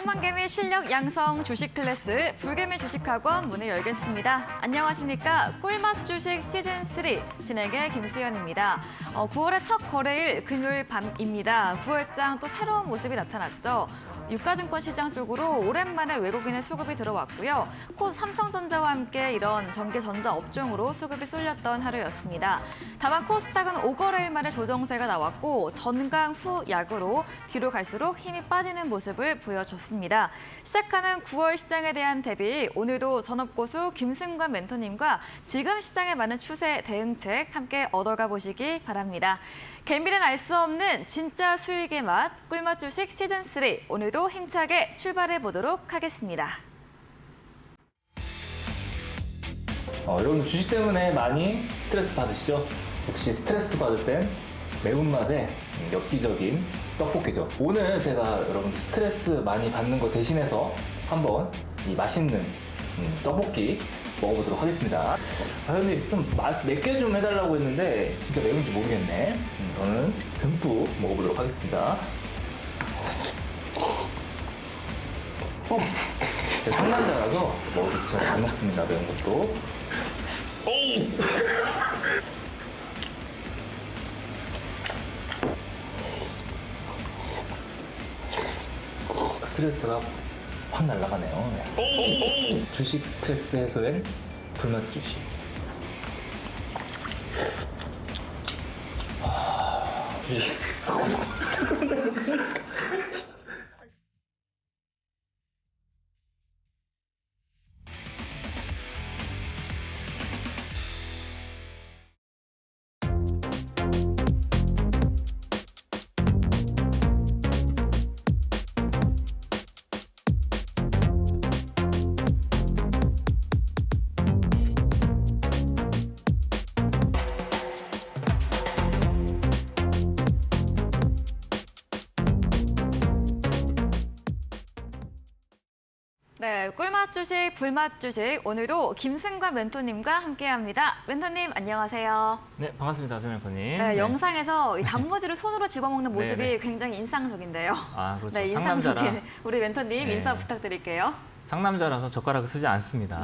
꿀망개미 실력 양성 주식 클래스 불개미 주식학원 문을 열겠습니다. 안녕하십니까? 꿀맛 주식 시즌3 진행의 김수연입니다. 9월의 첫 거래일 금요일 밤입니다. 9월장 또 새로운 모습이 나타났죠. 유가증권 시장 쪽으로 오랜만에 외국인의 수급이 들어왔고요. 삼성전자와 함께 이런 전기 전자 업종으로 수급이 쏠렸던 하루였습니다. 다만 코스닥은 5거래일 만에 조정세가 나왔고 전강 후 약으로 뒤로 갈수록 힘이 빠지는 모습을 보여줬습니다. 시작하는 9월 시장에 대한 대비 오늘도 전업고수 김승관 멘토님과 지금 시장에 맞는 추세 대응책 함께 얻어가 보시기 바랍니다. 개미는 알 수 없는 진짜 수익의 맛, 꿀맛 주식 시즌3 오늘도 힘차게 출발해 보도록 하겠습니다. 여러분들 주식 때문에 많이 스트레스 받으시죠? 역시 스트레스 받을 땐 매운맛의 엽기적인 떡볶이죠. 오늘 제가 여러분들 스트레스 많이 받는 거 대신해서 한번 이 맛있는 떡볶이 먹어보도록 하겠습니다. 형님 좀 맵게 좀 해달라고 했는데 진짜 매운지 모르겠네. 저는 듬뿍 먹어보도록 하겠습니다. 제가 상남자라서 먹어도 잘 먹습니다. 매운 것도. 스트레스가 확 날아가네요. 네. 주식 스트레스 해소엔 불맛 주식. 주식. 네, 꿀맛 주식, 불맛 주식 오늘도 김승관 멘토님과 함께합니다. 멘토님 안녕하세요. 네, 반갑습니다, 조명포님. 네, 영상에서 이 단무지를 손으로 집어먹는 모습이 네네. 굉장히 인상적인데요. 아, 그렇죠. 네, 상남자라. 인상적인 우리 멘토님 네. 인사 부탁드릴게요. 상남자라서 젓가락을 쓰지 않습니다.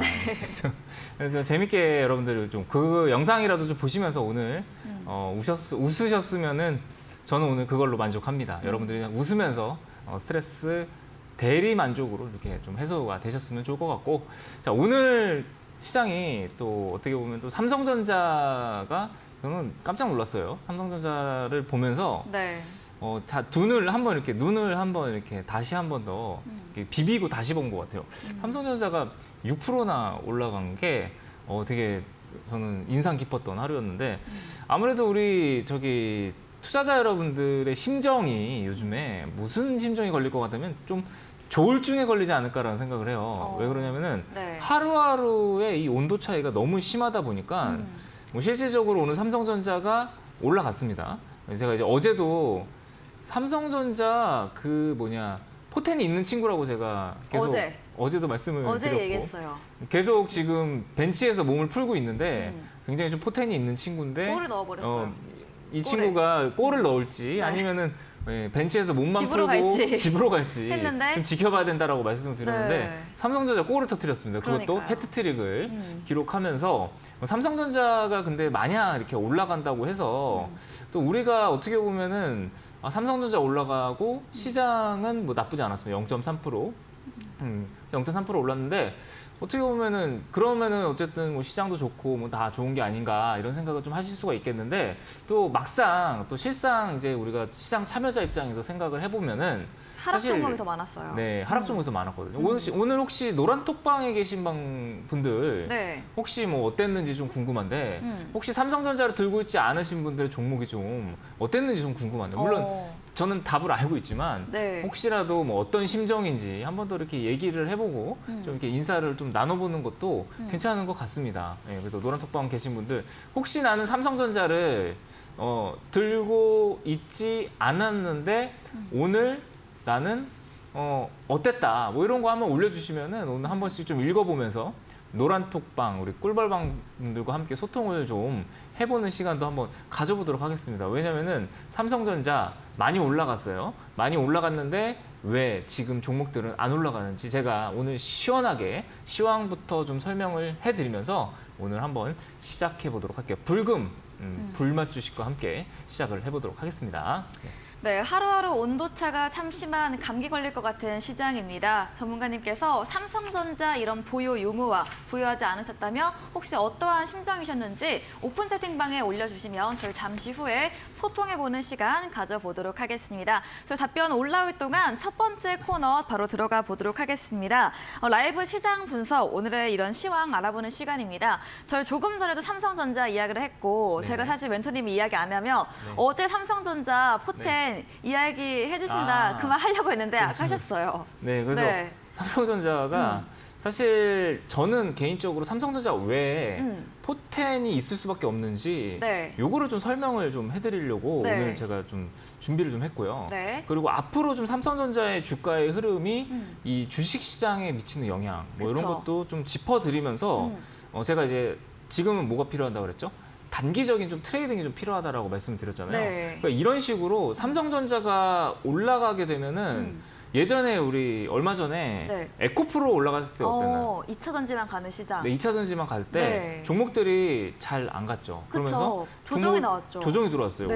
그래서 재밌게 여러분들이 좀 그 영상이라도 좀 보시면서 오늘 웃으셨으면은 저는 오늘 그걸로 만족합니다. 여러분들이 그냥 웃으면서 스트레스 대리 만족으로 이렇게 좀 해소가 되셨으면 좋을 것 같고, 자, 오늘 시장이 또 어떻게 보면 또 삼성전자가 저는 깜짝 놀랐어요. 삼성전자를 보면서 네. 자, 눈을 한번 이렇게 다시 한 번 더 비비고 다시 본 것 같아요. 삼성전자가 6%나 올라간 게 되게 저는 인상 깊었던 하루였는데, 아무래도 우리 투자자 여러분들의 심정이 요즘에 무슨 심정이 걸릴 것 같으면 좀 조울증에 걸리지 않을까라는 생각을 해요. 왜 그러냐면은 네. 하루하루의 이 온도 차이가 너무 심하다 보니까 뭐 실질적으로 오늘 삼성전자가 올라갔습니다. 제가 이제 어제도 삼성전자 포텐이 있는 친구라고 제가 계속 어제도 말씀을 어제 드렸고 얘기했어요. 계속 지금 벤치에서 몸을 풀고 있는데 굉장히 좀 포텐이 있는 친구인데 골을 넣어버렸어요. 이 친구가 골을 넣을지 네. 아니면은 벤치에서 몸만 집으로 풀고 갈지 집으로 갈지 했는데 좀 지켜봐야 된다라고 말씀을 드렸는데 네. 삼성전자 골을 터뜨렸습니다. 그것도 그러니까요. 해트트릭을 기록하면서 삼성전자가 근데 만약 이렇게 올라간다고 해서 또 우리가 어떻게 보면은 삼성전자 올라가고 시장은 뭐 나쁘지 않았습니다. 0.3%. 0.3% 올랐는데 어떻게 보면은 그러면은 어쨌든 뭐 시장도 좋고 뭐 다 좋은 게 아닌가 이런 생각을 좀 하실 수가 있겠는데 또 막상 또 실상 이제 우리가 시장 참여자 입장에서 생각을 해보면은 하락 사실 종목이 더 많았어요. 네, 하락 종목이 더 많았거든요. 오늘 혹시 노란톡방에 계신 분들 네. 혹시 뭐 어땠는지 좀 궁금한데 혹시 삼성전자를 들고 있지 않으신 분들의 종목이 좀 어땠는지 좀 궁금한데 물론 저는 답을 알고 있지만 네. 혹시라도 뭐 어떤 심정인지 한 번 더 이렇게 얘기를 해보고 좀 이렇게 인사를 좀 나눠보는 것도 괜찮은 것 같습니다. 네, 그래서 노란톡방 계신 분들 혹시 나는 삼성전자를 들고 있지 않았는데 오늘 나는 어땠다 뭐 이런 거 한번 올려주시면은 오늘 한 번씩 좀 읽어보면서 노란톡방 우리 꿀벌방들과 함께 소통을 좀 해보는 시간도 한번 가져보도록 하겠습니다. 왜냐면은 삼성전자 많이 올라갔어요. 많이 올라갔는데 왜 지금 종목들은 안 올라가는지 제가 오늘 시원하게 시황부터 좀 설명을 해드리면서 오늘 한번 시작해 보도록 할게요. 불금 불맛 주식과 함께 시작을 해보도록 하겠습니다. 네, 하루하루 온도차가 참 심한 감기 걸릴 것 같은 시장입니다. 전문가님께서 삼성전자 이런 보유 유무와 보유하지 않으셨다면 혹시 어떠한 심정이셨는지 오픈 채팅방에 올려주시면 저희 잠시 후에 소통해보는 시간 가져보도록 하겠습니다. 저희 답변 올라올 동안 첫 번째 코너 바로 들어가 보도록 하겠습니다. 라이브 시장 분석, 오늘의 이런 시황 알아보는 시간입니다. 저희 조금 전에도 삼성전자 이야기를 했고 네. 제가 사실 멘토님이 이야기 안 하면 네. 어제 삼성전자 포텐 이야기 해주신다 그 말 하려고 했는데 그렇죠. 하셨어요. 네, 그래서 네. 삼성전자가 사실 저는 개인적으로 삼성전자 외에 포텐이 있을 수밖에 없는지 네. 요거를 좀 설명을 좀 해드리려고 네. 오늘 제가 좀 준비를 좀 했고요. 네. 그리고 앞으로 좀 삼성전자의 주가의 흐름이 이 주식시장에 미치는 영향 뭐 이런 그쵸. 것도 좀 짚어드리면서 제가 이제 지금은 뭐가 필요하다고 그랬죠? 단기적인 좀 트레이딩이 좀 필요하다라고 말씀을 드렸잖아요. 네. 그러니까 이런 식으로 삼성전자가 올라가게 되면은 예전에 우리 얼마 전에 네. 에코프로 올라갔을 때 어땠나요? 2차 전지만 가는 시장. 네, 2차 전지만 갈 때 네. 종목들이 잘 안 갔죠. 그러면서 조정이 나왔죠. 조정이 들어왔어요. 네.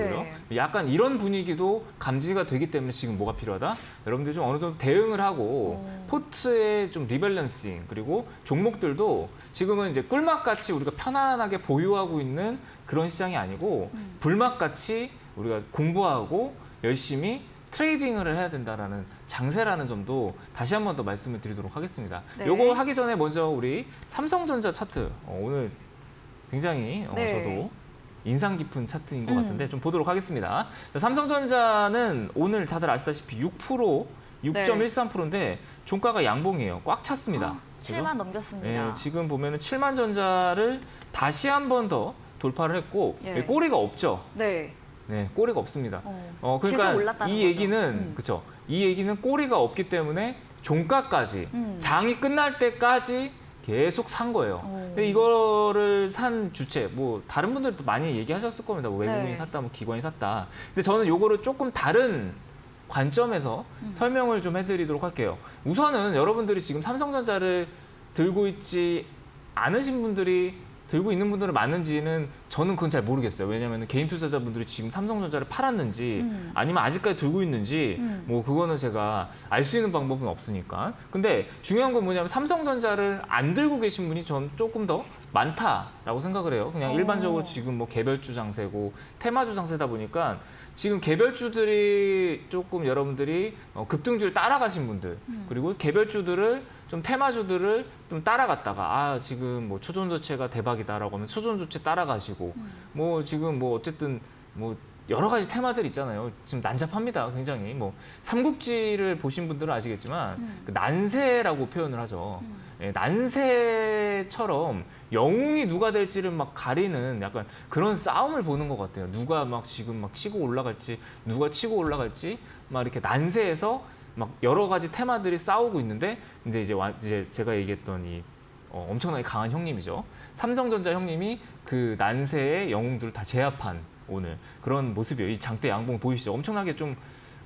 오히려. 약간 이런 분위기도 감지가 되기 때문에 지금 뭐가 필요하다? 여러분들이 좀 어느 정도 대응을 하고 포트의 좀 리밸런싱 그리고 종목들도 지금은 이제 꿀맛같이 우리가 편안하게 보유하고 있는 그런 시장이 아니고 불맛같이 우리가 공부하고 열심히 트레이딩을 해야 된다라는 장세라는 점도 다시 한 번 더 말씀을 드리도록 하겠습니다. 네. 요거 하기 전에 먼저 우리 삼성전자 차트 오늘 굉장히 네. 저도 인상 깊은 차트인 것 같은데 좀 보도록 하겠습니다. 자, 삼성전자는 오늘 다들 아시다시피 6%, 6.13%인데 종가가 양봉이에요. 꽉 찼습니다. 7만 넘겼습니다. 네, 지금 보면은 7만 전자를 다시 한 번 더 돌파를 했고 예. 꼬리가 없죠. 네. 네, 꼬리가 없습니다. 계속 그러니까 올랐다는 이 거죠. 얘기는 그렇죠. 이 얘기는 꼬리가 없기 때문에 종가까지 장이 끝날 때까지 계속 산 거예요. 근데 이거를 산 주체, 뭐 다른 분들도 많이 얘기하셨을 겁니다. 뭐 외국인이 네. 샀다, 뭐 기관이 샀다. 근데 저는 요거를 조금 다른 관점에서 설명을 좀 해드리도록 할게요. 우선은 여러분들이 지금 삼성전자를 들고 있지 않으신 분들이 들고 있는 분들은 많은지는 저는 그건 잘 모르겠어요. 왜냐하면 개인 투자자분들이 지금 삼성전자를 팔았는지 아니면 아직까지 들고 있는지 뭐 그거는 제가 알 수 있는 방법은 없으니까. 근데 중요한 건 뭐냐면 삼성전자를 안 들고 계신 분이 전 조금 더 많다라고 생각을 해요. 그냥 일반적으로 지금 뭐 개별주 장세고 테마주 장세다 보니까 지금 개별주들이 조금 여러분들이 급등주를 따라가신 분들 그리고 개별주들을 좀 테마주들을 좀 따라갔다가 아 지금 뭐 초전도체가 대박이다라고 하면 초전도체 따라가시고 뭐 지금 뭐 어쨌든 뭐 여러 가지 테마들 있잖아요. 지금 난잡합니다. 굉장히 뭐 삼국지를 보신 분들은 아시겠지만 그 난세라고 표현을 하죠. 예, 난세처럼 영웅이 누가 될지를 막 가리는 약간 그런 싸움을 보는 것 같아요. 누가 막 지금 막 치고 올라갈지, 누가 치고 올라갈지 막 이렇게 난세에서 막 여러 가지 테마들이 싸우고 있는데 이제 제가 얘기했던 이 엄청나게 강한 형님이죠. 삼성전자 형님이 그 난세의 영웅들을 다 제압한 오늘 그런 모습이에요. 이 장대 양봉 보이시죠? 엄청나게 좀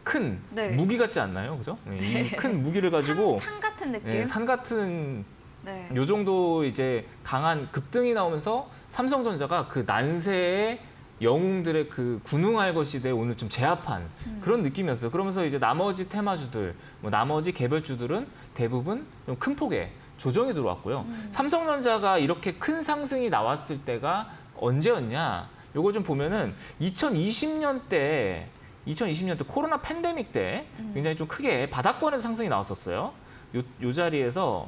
큰 네. 무기 같지 않나요? 그죠? 이 큰 무기를 가지고 산 같은 느낌. 네, 산 같은 네. 요 정도 이제 강한 급등이 나오면서 삼성전자가 그 난세의 영웅들의 그 군웅할 것이대 오늘 좀 제압한 그런 느낌이었어요. 그러면서 이제 나머지 테마주들, 뭐 나머지 개별주들은 대부분 좀 큰 폭의 조정이 들어왔고요. 삼성전자가 이렇게 큰 상승이 나왔을 때가 언제였냐? 요거 좀 보면은 2020년 때 코로나 팬데믹 때 굉장히 좀 크게 바닥권에서 상승이 나왔었어요. 요 자리에서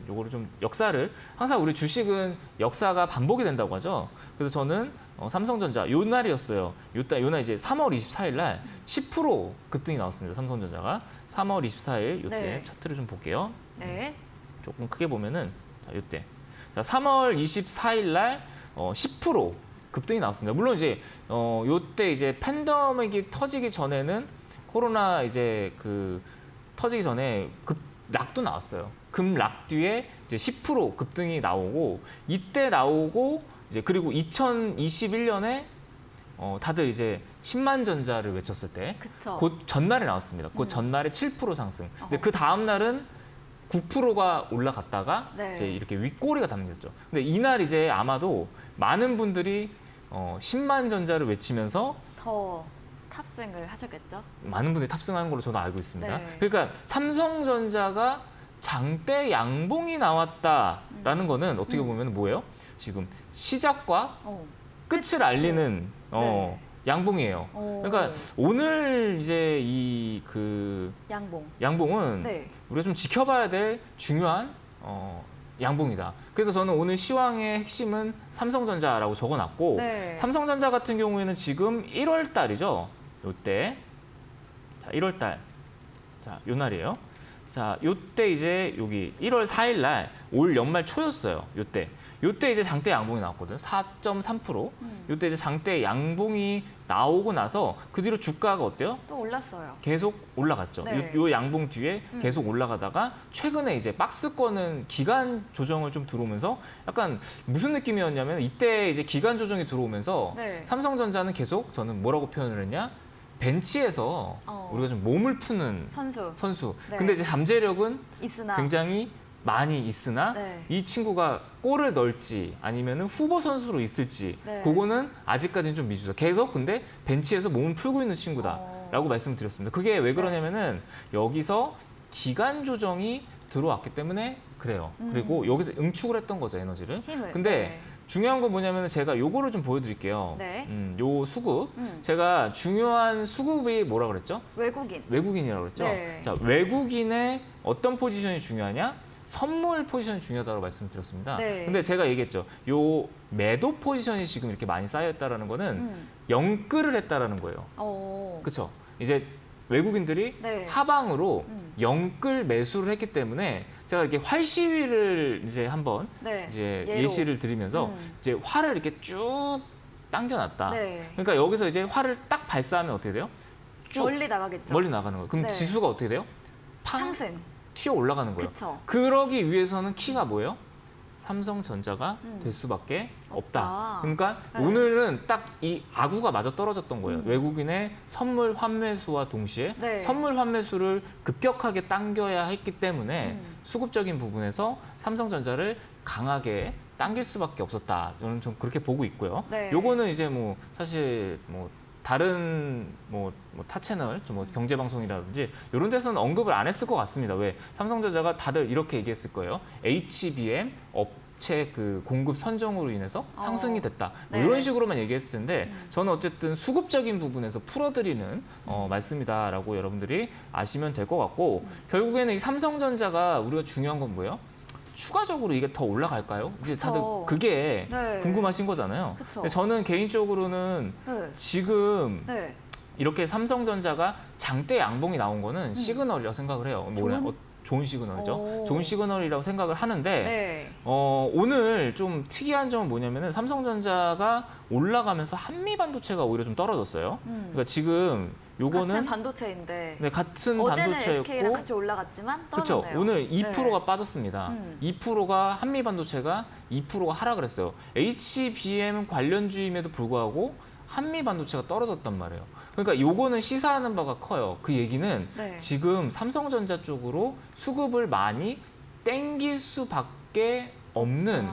요거를 좀 역사를 항상 우리 주식은 역사가 반복이 된다고 하죠. 그래서 저는 삼성전자 요 날이었어요. 요날 이제 3월 24일 날 10% 급등이 나왔습니다. 삼성전자가 3월 24일 요때 네. 차트를 좀 볼게요. 네. 조금 크게 보면은 자, 요때. 자, 3월 24일 날 10% 급등이 나왔습니다. 물론 이제 요때 이제 팬데믹이 터지기 전에는 코로나 이제 그 터지기 전에 락도 나왔어요. 금 락 뒤에 이제 10% 급등이 나오고 이때 나오고 이제 그리고 2021년에 다들 이제 10만 전자를 외쳤을 때 그쵸. 곧 전날에 나왔습니다. 그 전날에 7% 상승. 근데 어허. 그 다음 날은 9%가 올라갔다가 네. 이제 이렇게 윗꼬리가 담겼죠. 근데 이날 이제 아마도 많은 분들이 10만 전자를 외치면서 더 탑승을 하셨겠죠? 많은 분들이 탑승한 걸로 저도 알고 있습니다. 네. 그러니까 삼성전자가 장대 양봉이 나왔다라는 거는 어떻게 보면 뭐예요? 지금 시작과 어. 끝을 알리는 네. 양봉이에요. 어. 그러니까 오늘 이제 이 그 양봉. 양봉은 네. 우리가 좀 지켜봐야 될 중요한 양봉이다. 그래서 저는 오늘 시황의 핵심은 삼성전자라고 적어놨고 네. 삼성전자 같은 경우에는 지금 1월 달이죠. 요때 자 1월 달. 자, 요 날이에요. 자, 요때 이제 여기 1월 4일 날 올 연말 초였어요. 요때. 요때 이제 장대 양봉이 나왔거든. 4.3%. 요때 이제 장대 양봉이 나오고 나서 그 뒤로 주가가 어때요? 또 올랐어요. 계속 올라갔죠. 네. 요 양봉 뒤에 계속 올라가다가 최근에 이제 박스권은 기간 조정을 좀 들어오면서 약간 무슨 느낌이었냐면 이때 이제 기간 조정이 들어오면서 네. 삼성전자는 계속 저는 뭐라고 표현을 했냐? 벤치에서 우리가 좀 몸을 푸는 선수. 네. 근데 이제 잠재력은 있으나. 굉장히 많이 있으나 네. 이 친구가 골을 넣을지 아니면 후보 선수로 있을지 네. 그거는 아직까지는 좀 미주죠. 계속 근데 벤치에서 몸을 풀고 있는 친구다라고 말씀을 드렸습니다. 그게 왜 그러냐면은 여기서 기간 조정이 들어왔기 때문에 그래요. 그리고 여기서 응축을 했던 거죠, 에너지를. 힘을. 근데 네. 중요한 건 뭐냐면 제가 요거를 좀 보여드릴게요. 네. 요 수급. 음. 제가 중요한 수급이 뭐라 그랬죠? 외국인. 외국인이라고 그랬죠? 네. 자, 외국인의 어떤 포지션이 중요하냐? 선물 포지션이 중요하다고 말씀드렸습니다. 네. 근데 제가 얘기했죠. 요 매도 포지션이 지금 이렇게 많이 쌓여있다는 거는 영끌을 했다라는 거예요. 그렇죠? 이제 외국인들이 네. 하방으로 영끌 매수를 했기 때문에 제가 이렇게 활 시위를 이제 한번 네. 이제 예로. 예시를 드리면서 이제 활을 이렇게 쭉 당겨놨다. 네. 그러니까 여기서 이제 활을 딱 발사하면 어떻게 돼요? 쭉 멀리 나가겠죠. 멀리 나가는 거예요. 그럼 네. 지수가 어떻게 돼요? 팡 상승. 튀어 올라가는 거예요. 그쵸. 그러기 위해서는 키가 뭐예요? 삼성전자가 될 수밖에 없다. 없다. 그러니까 네. 오늘은 딱 이 아구가 맞아 떨어졌던 거예요. 외국인의 선물 환매수와 동시에 네. 선물 환매수를 급격하게 당겨야 했기 때문에 수급적인 부분에서 삼성전자를 강하게 당길 수밖에 없었다. 저는 좀 그렇게 보고 있고요. 네. 요거는 이제 뭐 사실 뭐 다른 타 채널, 뭐 경제 방송이라든지 이런 데서는 언급을 안 했을 것 같습니다. 왜 삼성전자가 다들 이렇게 얘기했을 거예요. HBM 업체 그 공급 선정으로 인해서 상승이 됐다. 뭐 네. 이런 식으로만 얘기했을 텐데 저는 어쨌든 수급적인 부분에서 풀어드리는 말씀이다라고 여러분들이 아시면 될 것 같고 결국에는 이 삼성전자가 우리가 중요한 건 뭐예요? 추가적으로 이게 더 올라갈까요? 이제 다들 그게 네. 궁금하신 거잖아요. 그쵸. 근데 저는 개인적으로는 네. 지금 네. 이렇게 삼성전자가 장대 양봉이 나온 거는 시그널이라고 생각을 해요. 좋은 시그널이죠. 오. 좋은 시그널이라고 생각을 하는데 네. 오늘 좀 특이한 점은 뭐냐면은 삼성전자가 올라가면서 한미반도체가 오히려 좀 떨어졌어요. 그러니까 지금 요거는 같은 반도체인데 네, 같은 어제는 SK랑 반도체였고 같이 올라갔지만 그렇죠. 떨어졌네요. 오늘 2%가 네. 빠졌습니다. 2%가 한미반도체가 2%가 하락을 했어요. HBM 관련주임에도 불구하고 한미반도체가 떨어졌단 말이에요. 그러니까 요거는 시사하는 바가 커요. 그 얘기는 네. 지금 삼성전자 쪽으로 수급을 많이 땡길 수밖에 없는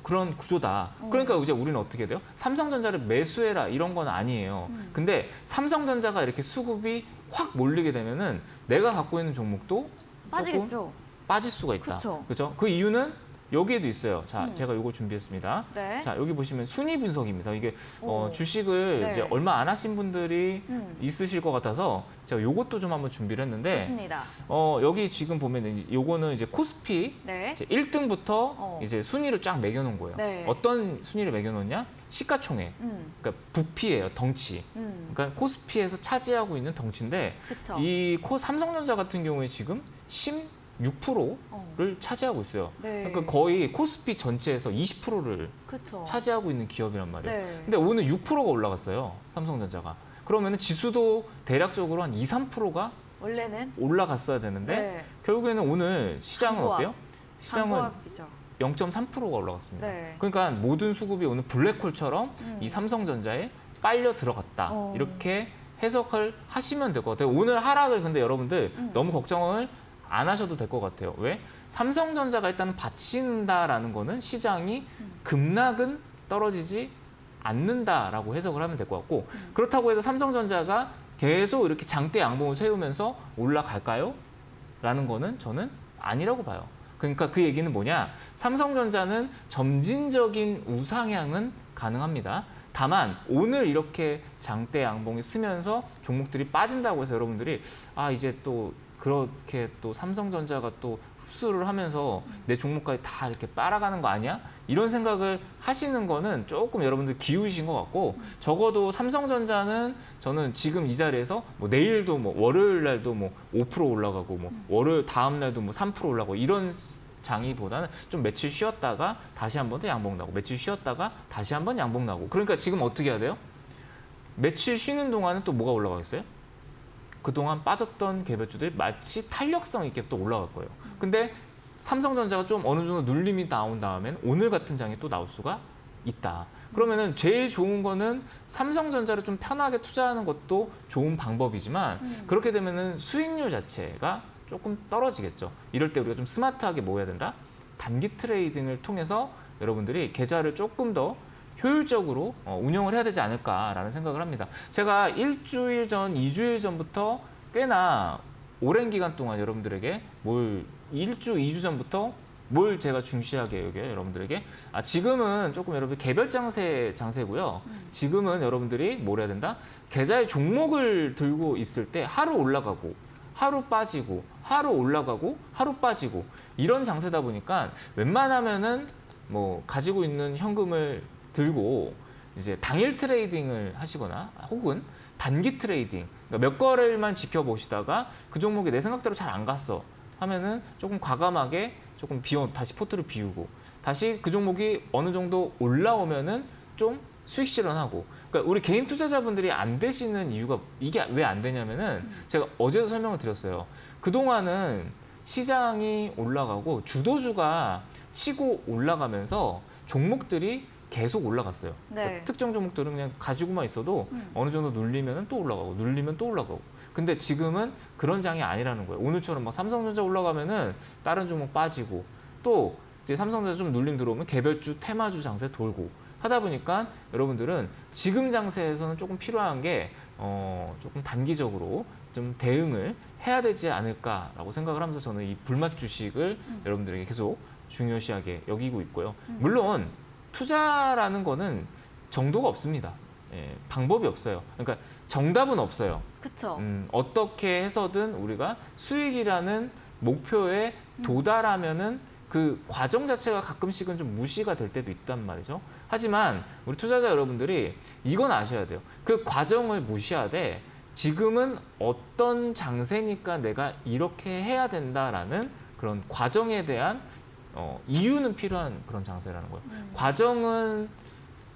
그런 구조다. 그러니까 이제 우리는 어떻게 돼요? 삼성전자를 매수해라 이런 건 아니에요. 근데 삼성전자가 이렇게 수급이 확 몰리게 되면은 내가 갖고 있는 종목도 조금 빠지겠죠. 빠질 수가 있다. 그쵸. 그렇죠? 그 이유는 여기에도 있어요. 자, 제가 이거 준비했습니다. 네. 자, 여기 보시면 순위 분석입니다. 이게 오. 주식을 네. 이제 얼마 안 하신 분들이 있으실 것 같아서 제가 요것도 좀 한번 준비를 했는데 좋습니다. 여기 지금 보면 요거는 이제 코스피 네. 이제 1등부터 이제 순위를 쫙 매겨놓은 거예요. 네. 어떤 순위를 매겨놓냐? 시가총액. 그러니까 부피예요, 덩치. 그러니까 코스피에서 차지하고 있는 덩치인데 그쵸. 이 삼성전자 같은 경우에 지금 16%를 차지하고 있어요. 네. 그러니까 거의 코스피 전체에서 20%를 그쵸. 차지하고 있는 기업이란 말이에요. 네. 근데 오늘 6%가 올라갔어요. 삼성전자가. 그러면 지수도 대략적으로 한 2, 3%가 원래는 올라갔어야 되는데 네. 결국에는 오늘 시장은 강보합. 어때요? 시장은 강보합이죠. 0.3%가 올라갔습니다. 네. 그러니까 모든 수급이 오늘 블랙홀처럼 이 삼성전자에 빨려 들어갔다. 이렇게 해석을 하시면 될 것 같아요. 오늘 하락을 근데 여러분들 너무 걱정을 안 하셔도 될 것 같아요. 왜? 삼성전자가 일단은 받친다라는 거는 시장이 급락은 떨어지지 않는다라고 해석을 하면 될 것 같고 그렇다고 해서 삼성전자가 계속 이렇게 장대 양봉을 세우면서 올라갈까요? 라는 거는 저는 아니라고 봐요. 그러니까 그 얘기는 뭐냐? 삼성전자는 점진적인 우상향은 가능합니다. 다만 오늘 이렇게 장대 양봉이 쓰면서 종목들이 빠진다고 해서 여러분들이 아 이제 또 그렇게 또 삼성전자가 또 흡수를 하면서 내 종목까지 다 이렇게 빨아가는 거 아니야? 이런 생각을 하시는 거는 조금 여러분들 기우이신 것 같고 적어도 삼성전자는 저는 지금 이 자리에서 뭐 내일도 뭐 월요일 날도 뭐 5% 올라가고 뭐 월요일 다음 날도 뭐 3% 올라가고 이런 장이보다는 좀 며칠 쉬었다가 다시 한 번 더 양봉 나고 며칠 쉬었다가 다시 한 번 양봉 나고 그러니까 지금 어떻게 해야 돼요? 며칠 쉬는 동안은 또 뭐가 올라가겠어요? 그동안 빠졌던 개별주들이 마치 탄력성 있게 또 올라갈 거예요. 근데 삼성전자가 좀 어느 정도 눌림이 나온 다음엔 오늘 같은 장이 또 나올 수가 있다. 그러면은 제일 좋은 거는 삼성전자를 좀 편하게 투자하는 것도 좋은 방법이지만 그렇게 되면은 수익률 자체가 조금 떨어지겠죠. 이럴 때 우리가 좀 스마트하게 뭐 해야 된다? 단기 트레이딩을 통해서 여러분들이 계좌를 조금 더 효율적으로 운영을 해야 되지 않을까라는 생각을 합니다. 제가 일주일 전, 2주일 전부터 꽤나 오랜 기간 동안 여러분들에게 뭘 1주, 2주 전부터 뭘 제가 중시하게 여겨요, 여러분들에게. 지금은 조금 여러분 개별 장세고요. 지금은 여러분들이 뭘 해야 된다? 계좌의 종목을 들고 있을 때 하루 올라가고 하루 빠지고 하루 올라가고 하루 빠지고 이런 장세다 보니까 웬만하면은 뭐 가지고 있는 현금을 들고 이제 당일 트레이딩을 하시거나 혹은 단기 트레이딩 그러니까 몇 거래일만 지켜보시다가 그 종목이 내 생각대로 잘 안 갔어 하면은 조금 과감하게 조금 다시 포트를 비우고 다시 그 종목이 어느 정도 올라오면은 좀 수익 실현하고 그러니까 우리 개인 투자자분들이 안 되시는 이유가 이게 왜 안 되냐면은 제가 어제도 설명을 드렸어요. 그동안은 시장이 올라가고 주도주가 치고 올라가면서 종목들이 계속 올라갔어요. 네. 그러니까 특정 종목들은 그냥 가지고만 있어도 어느 정도 눌리면 또 올라가고 눌리면 또 올라가고. 근데 지금은 그런 장이 아니라는 거예요. 오늘처럼 막 삼성전자 올라가면은 다른 종목 빠지고 또 이제 삼성전자 좀 눌림 들어오면 개별주, 테마주 장세 돌고 하다 보니까 여러분들은 지금 장세에서는 조금 필요한 게 조금 단기적으로 좀 대응을 해야 되지 않을까라고 생각을 하면서 저는 이 불맛 주식을 여러분들에게 계속 중요시하게 여기고 있고요. 물론 투자라는 거는 정도가 없습니다. 예, 방법이 없어요. 그러니까 정답은 없어요. 그렇죠. 어떻게 해서든 우리가 수익이라는 목표에 도달하면은 그 과정 자체가 가끔씩은 좀 무시가 될 때도 있단 말이죠. 하지만 우리 투자자 여러분들이 이건 아셔야 돼요. 그 과정을 무시하되 지금은 어떤 장세니까 내가 이렇게 해야 된다라는 그런 과정에 대한 이유는 필요한 그런 장세라는 거예요. 과정은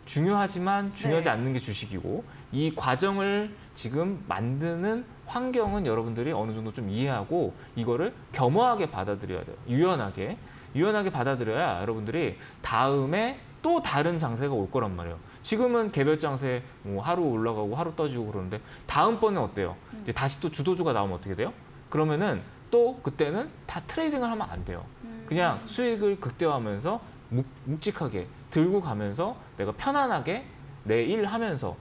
중요하지만 중요하지 네. 않는 게 주식이고 이 과정을 지금 만드는 환경은 여러분들이 어느 정도 좀 이해하고 이거를 겸허하게 받아들여야 돼요. 유연하게 받아들여야 여러분들이 다음에 또 다른 장세가 올 거란 말이에요. 지금은 개별 장세 뭐 하루 올라가고 하루 떠지고 그러는데 다음번에 어때요? 이제 다시 또 주도주가 나오면 어떻게 돼요? 그러면은 또 그때는 다 트레이딩을 하면 안 돼요. 그냥 수익을 극대화하면서 묵직하게 들고 가면서 내가 편안하게 내 일 하면서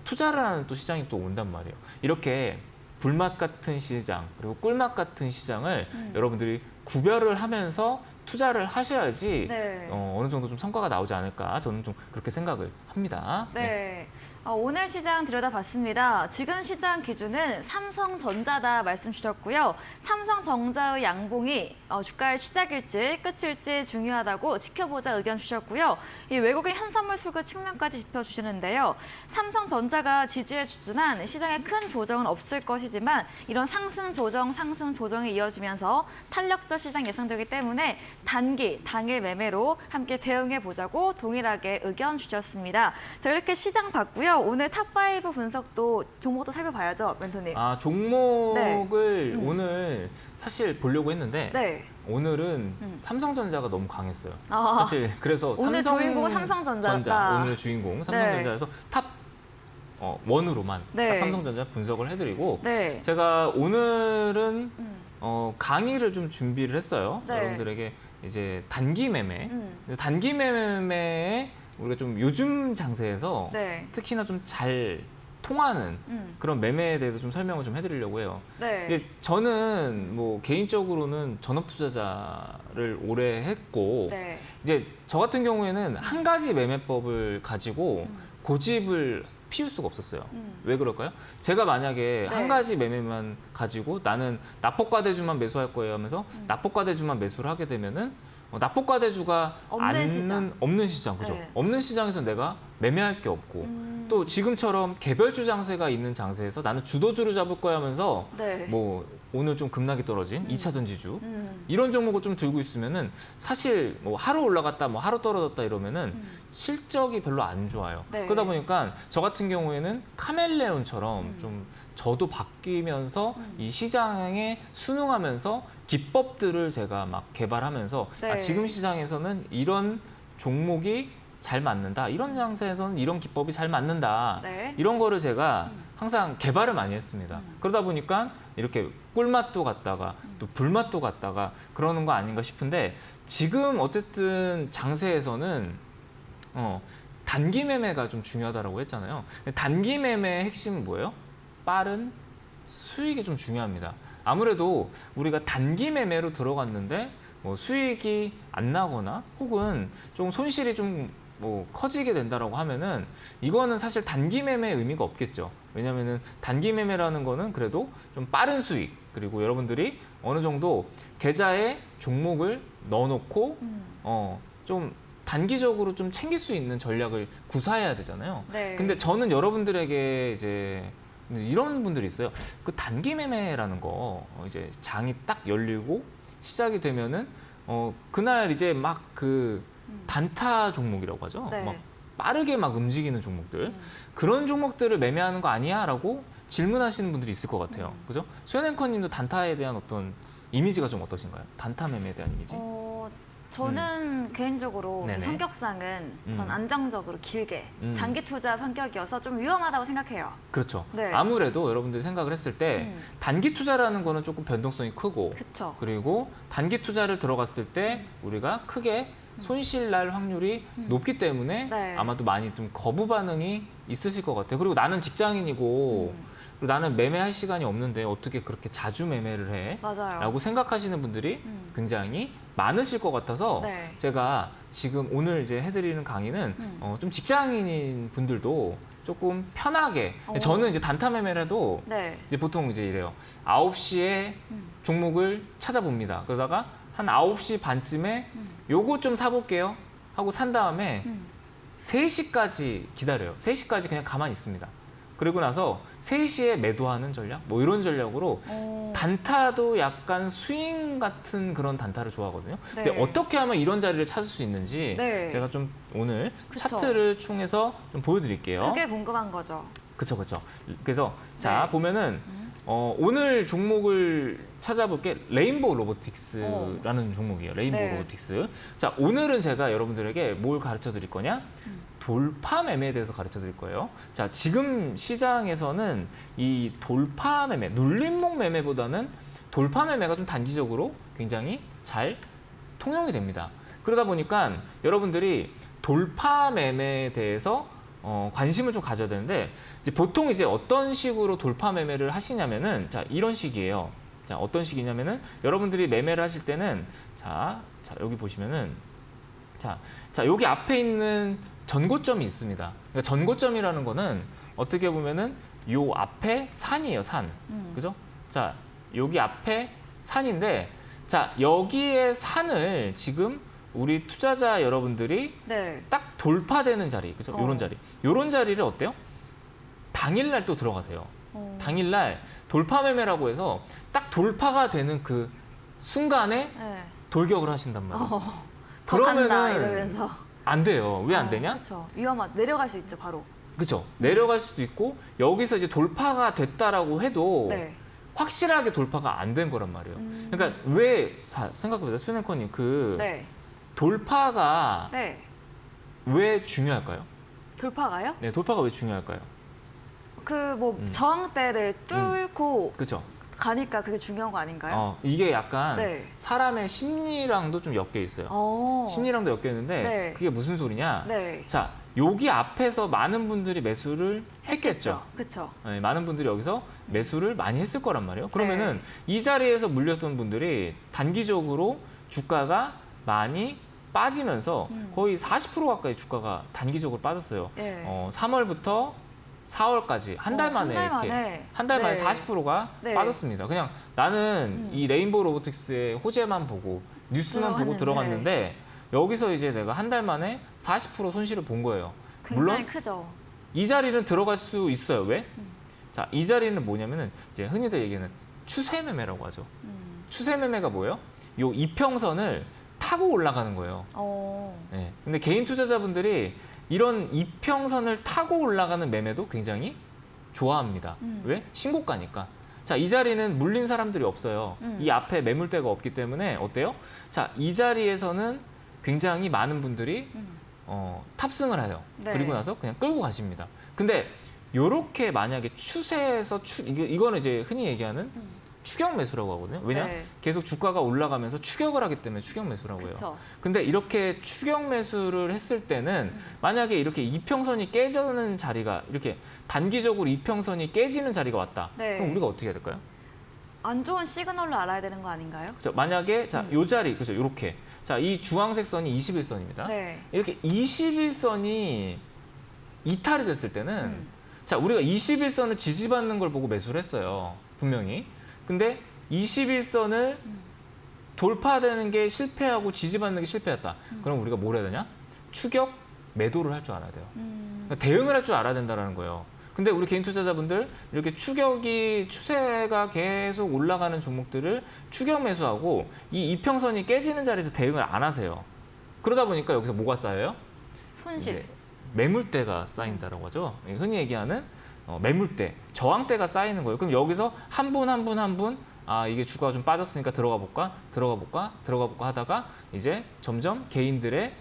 투자를 하는 또 시장이 또 온단 말이에요. 이렇게 불맛 같은 시장 그리고 꿀맛 같은 시장을 여러분들이 구별을 하면서 투자를 하셔야지 네. 어느 정도 좀 성과가 나오지 않을까 저는 좀 그렇게 생각을 합니다. 네. 오늘 시장 들여다봤습니다. 지금 시장 기준은 삼성전자다 말씀 주셨고요. 삼성전자의 양봉이 주가의 시작일지 끝일지 중요하다고 지켜보자 의견 주셨고요. 이 외국인 현선물 수급 측면까지 짚어주시는데요. 삼성전자가 지지에 주둔한 시장에 큰 조정은 없을 것이지만 이런 상승 조정이 이어지면서 탄력적 급락적 시장 예상되기 때문에 단기, 당일 매매로 함께 대응해 보자고 동일하게 의견 주셨습니다. 자, 이렇게 시장 봤고요. 오늘 탑5 분석도 종목도 살펴봐야죠, 멘토님. 아, 종목을 오늘 사실 보려고 했는데 네. 오늘은 삼성전자가 너무 강했어요. 아. 사실 그래서 오늘 주인공은 삼성전자였다. 오늘 주인공 삼성전자에서 탑 원으로만 네. 딱 삼성전자 분석을 해드리고 네. 제가 오늘은 강의를 좀 준비를 했어요. 네. 여러분들에게 이제 단기 매매, 음. 단기 매매에 우리가 좀 요즘 장세에서 네. 특히나 좀 잘 통하는 그런 매매에 대해서 좀 설명을 좀 해드리려고 해요. 네. 이게 저는 뭐 개인적으로는 전업 투자자를 오래 했고 네. 이제 저 같은 경우에는 한 가지 매매법을 가지고 고집을 피울 수가 없었어요. 왜 그럴까요? 제가 만약에 네. 한 가지 매매만 가지고 나는 납폭과대주만 매수할 거예요 하면서 납폭과대주만 매수를 하게 되면은 납폭과대주가 없는 시장, 그죠? 네. 없는 시장에서 내가 매매할 게 없고 또 지금처럼 개별주 장세가 있는 장세에서 나는 주도주를 잡을 거야 하면서 네. 뭐 오늘 좀 급락이 떨어진 2차 전지주 음. 이런 종목을 좀 들고 있으면은 사실 뭐 하루 올라갔다 뭐 하루 떨어졌다 이러면은 실적이 별로 안 좋아요. 네. 그러다 보니까 저 같은 경우에는 카멜레온처럼 좀 저도 바뀌면서 이 시장에 순응하면서 기법들을 제가 막 개발하면서 네. 아, 지금 시장에서는 이런 종목이 잘 맞는다. 이런 장세에서는 이런 기법이 잘 맞는다. 네. 이런 거를 제가 항상 개발을 많이 했습니다. 그러다 보니까 이렇게 꿀맛도 갔다가 또 불맛도 갔다가 그러는 거 아닌가 싶은데 지금 어쨌든 장세에서는 단기 매매가 좀 중요하다고 했잖아요. 단기 매매의 핵심은 뭐예요? 빠른 수익이 좀 중요합니다. 아무래도 우리가 단기 매매로 들어갔는데 뭐 수익이 안 나거나 혹은 좀 손실이 좀 뭐 커지게 된다라고 하면은 이거는 사실 단기 매매의 의미가 없겠죠. 왜냐하면은 단기 매매라는 거는 그래도 좀 빠른 수익 그리고 여러분들이 어느 정도 계좌에 종목을 넣어놓고 좀 단기적으로 좀 챙길 수 있는 전략을 구사해야 되잖아요. 네. 근데 저는 여러분들에게 이제 이런 분들이 있어요. 그 단기 매매라는 거 이제 장이 딱 열리고 시작이 되면은 그날 이제 막 그 단타 종목이라고 하죠. 네. 막 빠르게 막 움직이는 종목들 그런 종목들을 매매하는 거 아니야?라고 질문하시는 분들이 있을 것 같아요. 그죠? 수현 앵커님도 단타에 대한 어떤 이미지가 좀 어떠신가요? 단타 매매에 대한 이미지? 저는 개인적으로 그 네네. 성격상은 전 안정적으로 길게 장기 투자 성격이어서 좀 위험하다고 생각해요. 그렇죠. 네. 아무래도 여러분들이 생각을 했을 때 단기 투자라는 거는 조금 변동성이 크고 그렇죠. 그리고 단기 투자를 들어갔을 때 우리가 크게 손실 날 확률이 높기 때문에 네. 아마도 많이 좀 거부 반응이 있으실 것 같아요. 그리고 나는 직장인이고 그리고 나는 매매할 시간이 없는데 어떻게 그렇게 자주 매매를 해? 맞아요. 라고 생각하시는 분들이 굉장히 많으실 것 같아서 네. 제가 지금 오늘 이제 해드리는 강의는 좀 직장인인 분들도 조금 편하게 저는 이제 단타 매매를 해도 네. 이제 보통 이제 이래요. 9시에 종목을 찾아봅니다. 그러다가 한 9시 반쯤에 요거 좀 사볼게요 하고 산 다음에 3시까지 기다려요. 3시까지 그냥 가만히 있습니다. 그리고 나서 3시에 매도하는 전략? 뭐 이런 전략으로 단타도 약간 스윙 같은 그런 단타를 좋아하거든요. 네. 근데 어떻게 하면 이런 자리를 찾을 수 있는지 네. 제가 좀 오늘 그쵸. 차트를 통해서 좀 보여드릴게요. 그게 궁금한 거죠. 그쵸, 그쵸. 그래서 자, 네. 보면은 오늘 종목을 찾아볼게 레인보우 로보틱스라는 종목이에요. 레인보우 네. 로보틱스. 자, 오늘은 제가 여러분들에게 뭘 가르쳐 드릴 거냐? 돌파 매매에 대해서 가르쳐 드릴 거예요. 자, 지금 시장에서는 이 돌파 매매, 눌림목 매매보다는 돌파 매매가 좀 단기적으로 굉장히 잘 통용이 됩니다. 그러다 보니까 여러분들이 돌파 매매에 대해서 관심을 좀 가져야 되는데 이제 보통 이제 어떤 식으로 돌파 매매를 하시냐면은 자, 이런 식이에요. 자, 어떤 식이냐면은 여러분들이 매매를 하실 때는 자 여기 보시면은 자 여기 앞에 있는 전고점이 있습니다. 그러니까 전고점이라는 거는 어떻게 보면은 요 앞에 산이에요, 산. 그죠? 자, 여기 앞에 산인데 자, 여기에 산을 지금 우리 투자자 여러분들이 네. 딱 돌파되는 자리, 그죠? 요런 자리. 요런 자리를 어때요? 당일날 또 들어가세요. 당일날 돌파 매매라고 해서 딱 돌파가 되는 그 순간에 네. 돌격을 하신단 말이에요. 더 간다 이러면서. 안 돼요. 왜 안 되냐? 그렇죠. 내려갈 수 있죠, 바로. 그렇죠. 내려갈 수도 있고 여기서 이제 돌파가 됐다라고 해도 네. 확실하게 돌파가 안 된 거란 말이에요. 그러니까 왜 생각해보세요, 수냉커님 그 네. 돌파가 네. 왜 중요할까요? 돌파가요? 네, 돌파가 왜 중요할까요? 그 뭐 저항대를 뚫고 그렇죠. 가니까 그게 중요한 거 아닌가요? 이게 약간 네. 사람의 심리랑도 좀 엮여 있어요. 심리랑도 엮여 있는데 네. 그게 무슨 소리냐? 네. 자, 여기 앞에서 많은 분들이 매수를 했겠죠. 그렇죠. 네, 많은 분들이 여기서 매수를 많이 했을 거란 말이에요. 네. 그러면은 이 자리에서 물렸던 분들이 단기적으로 주가가 많이 빠지면서 거의 40% 가까이 주가가 단기적으로 빠졌어요. 네. 3월부터 4월까지 한 달 만에 한 달 이렇게 만에. 한 달 만에 네. 40%가 네. 빠졌습니다. 그냥 나는 이 레인보우 로보틱스의 호재만 보고 뉴스만 보고 들어갔는데 여기서 이제 내가 한 달 만에 40% 손실을 본 거예요. 굉장히 물론 크죠. 이 자리는 들어갈 수 있어요. 왜? 자, 이 자리는 뭐냐면은 이제 흔히들 얘기하는 추세 매매라고 하죠. 추세 매매가 뭐예요? 요 이평선을 타고 올라가는 거예요. 네. 근데 개인 투자자분들이 이런 이평선을 타고 올라가는 매매도 굉장히 좋아합니다. 왜? 신고가니까. 자, 이 자리는 물린 사람들이 없어요. 이 앞에 매물대가 없기 때문에 어때요? 자, 이 자리에서는 굉장히 많은 분들이 탑승을 해요. 네. 그리고 나서 그냥 끌고 가십니다. 근데 요렇게 만약에 추세에서 이거는 이제 흔히 얘기하는 추격 매수라고 하거든요. 왜냐? 네. 계속 주가가 올라가면서 추격을 하기 때문에 추격 매수라고 해요. 그쵸. 근데 이렇게 추격 매수를 했을 때는 만약에 이렇게 이평선이 깨지는 자리가 이렇게 단기적으로 이평선이 깨지는 자리가 왔다. 네. 그럼 우리가 어떻게 해야 될까요? 안 좋은 시그널로 알아야 되는 거 아닌가요? 그렇죠. 만약에 자, 요 자리 그죠? 요렇게. 자, 이 주황색 선이 21선입니다. 네. 이렇게 21선이 이탈이 됐을 때는 자, 우리가 21선을 지지받는 걸 보고 매수를 했어요. 분명히. 근데 21선을 돌파되는 게 실패하고 지지받는 게 실패했다. 그럼 우리가 뭘 해야 되냐? 추격 매도를 할 줄 알아야 돼요. 그러니까 대응을 할 줄 알아야 된다는 거예요. 근데 우리 개인 투자자분들 이렇게 추세가 계속 올라가는 종목들을 추격 매수하고 이 이평선이 깨지는 자리에서 대응을 안 하세요. 그러다 보니까 여기서 뭐가 쌓여요? 손실. 이제 매물대가 쌓인다라고 하죠. 흔히 얘기하는 매물대, 저항대가 쌓이는 거예요. 그럼 여기서 한 분 한 분 아, 이게 주가가 좀 빠졌으니까 들어가 볼까 하다가 이제 점점 개인들의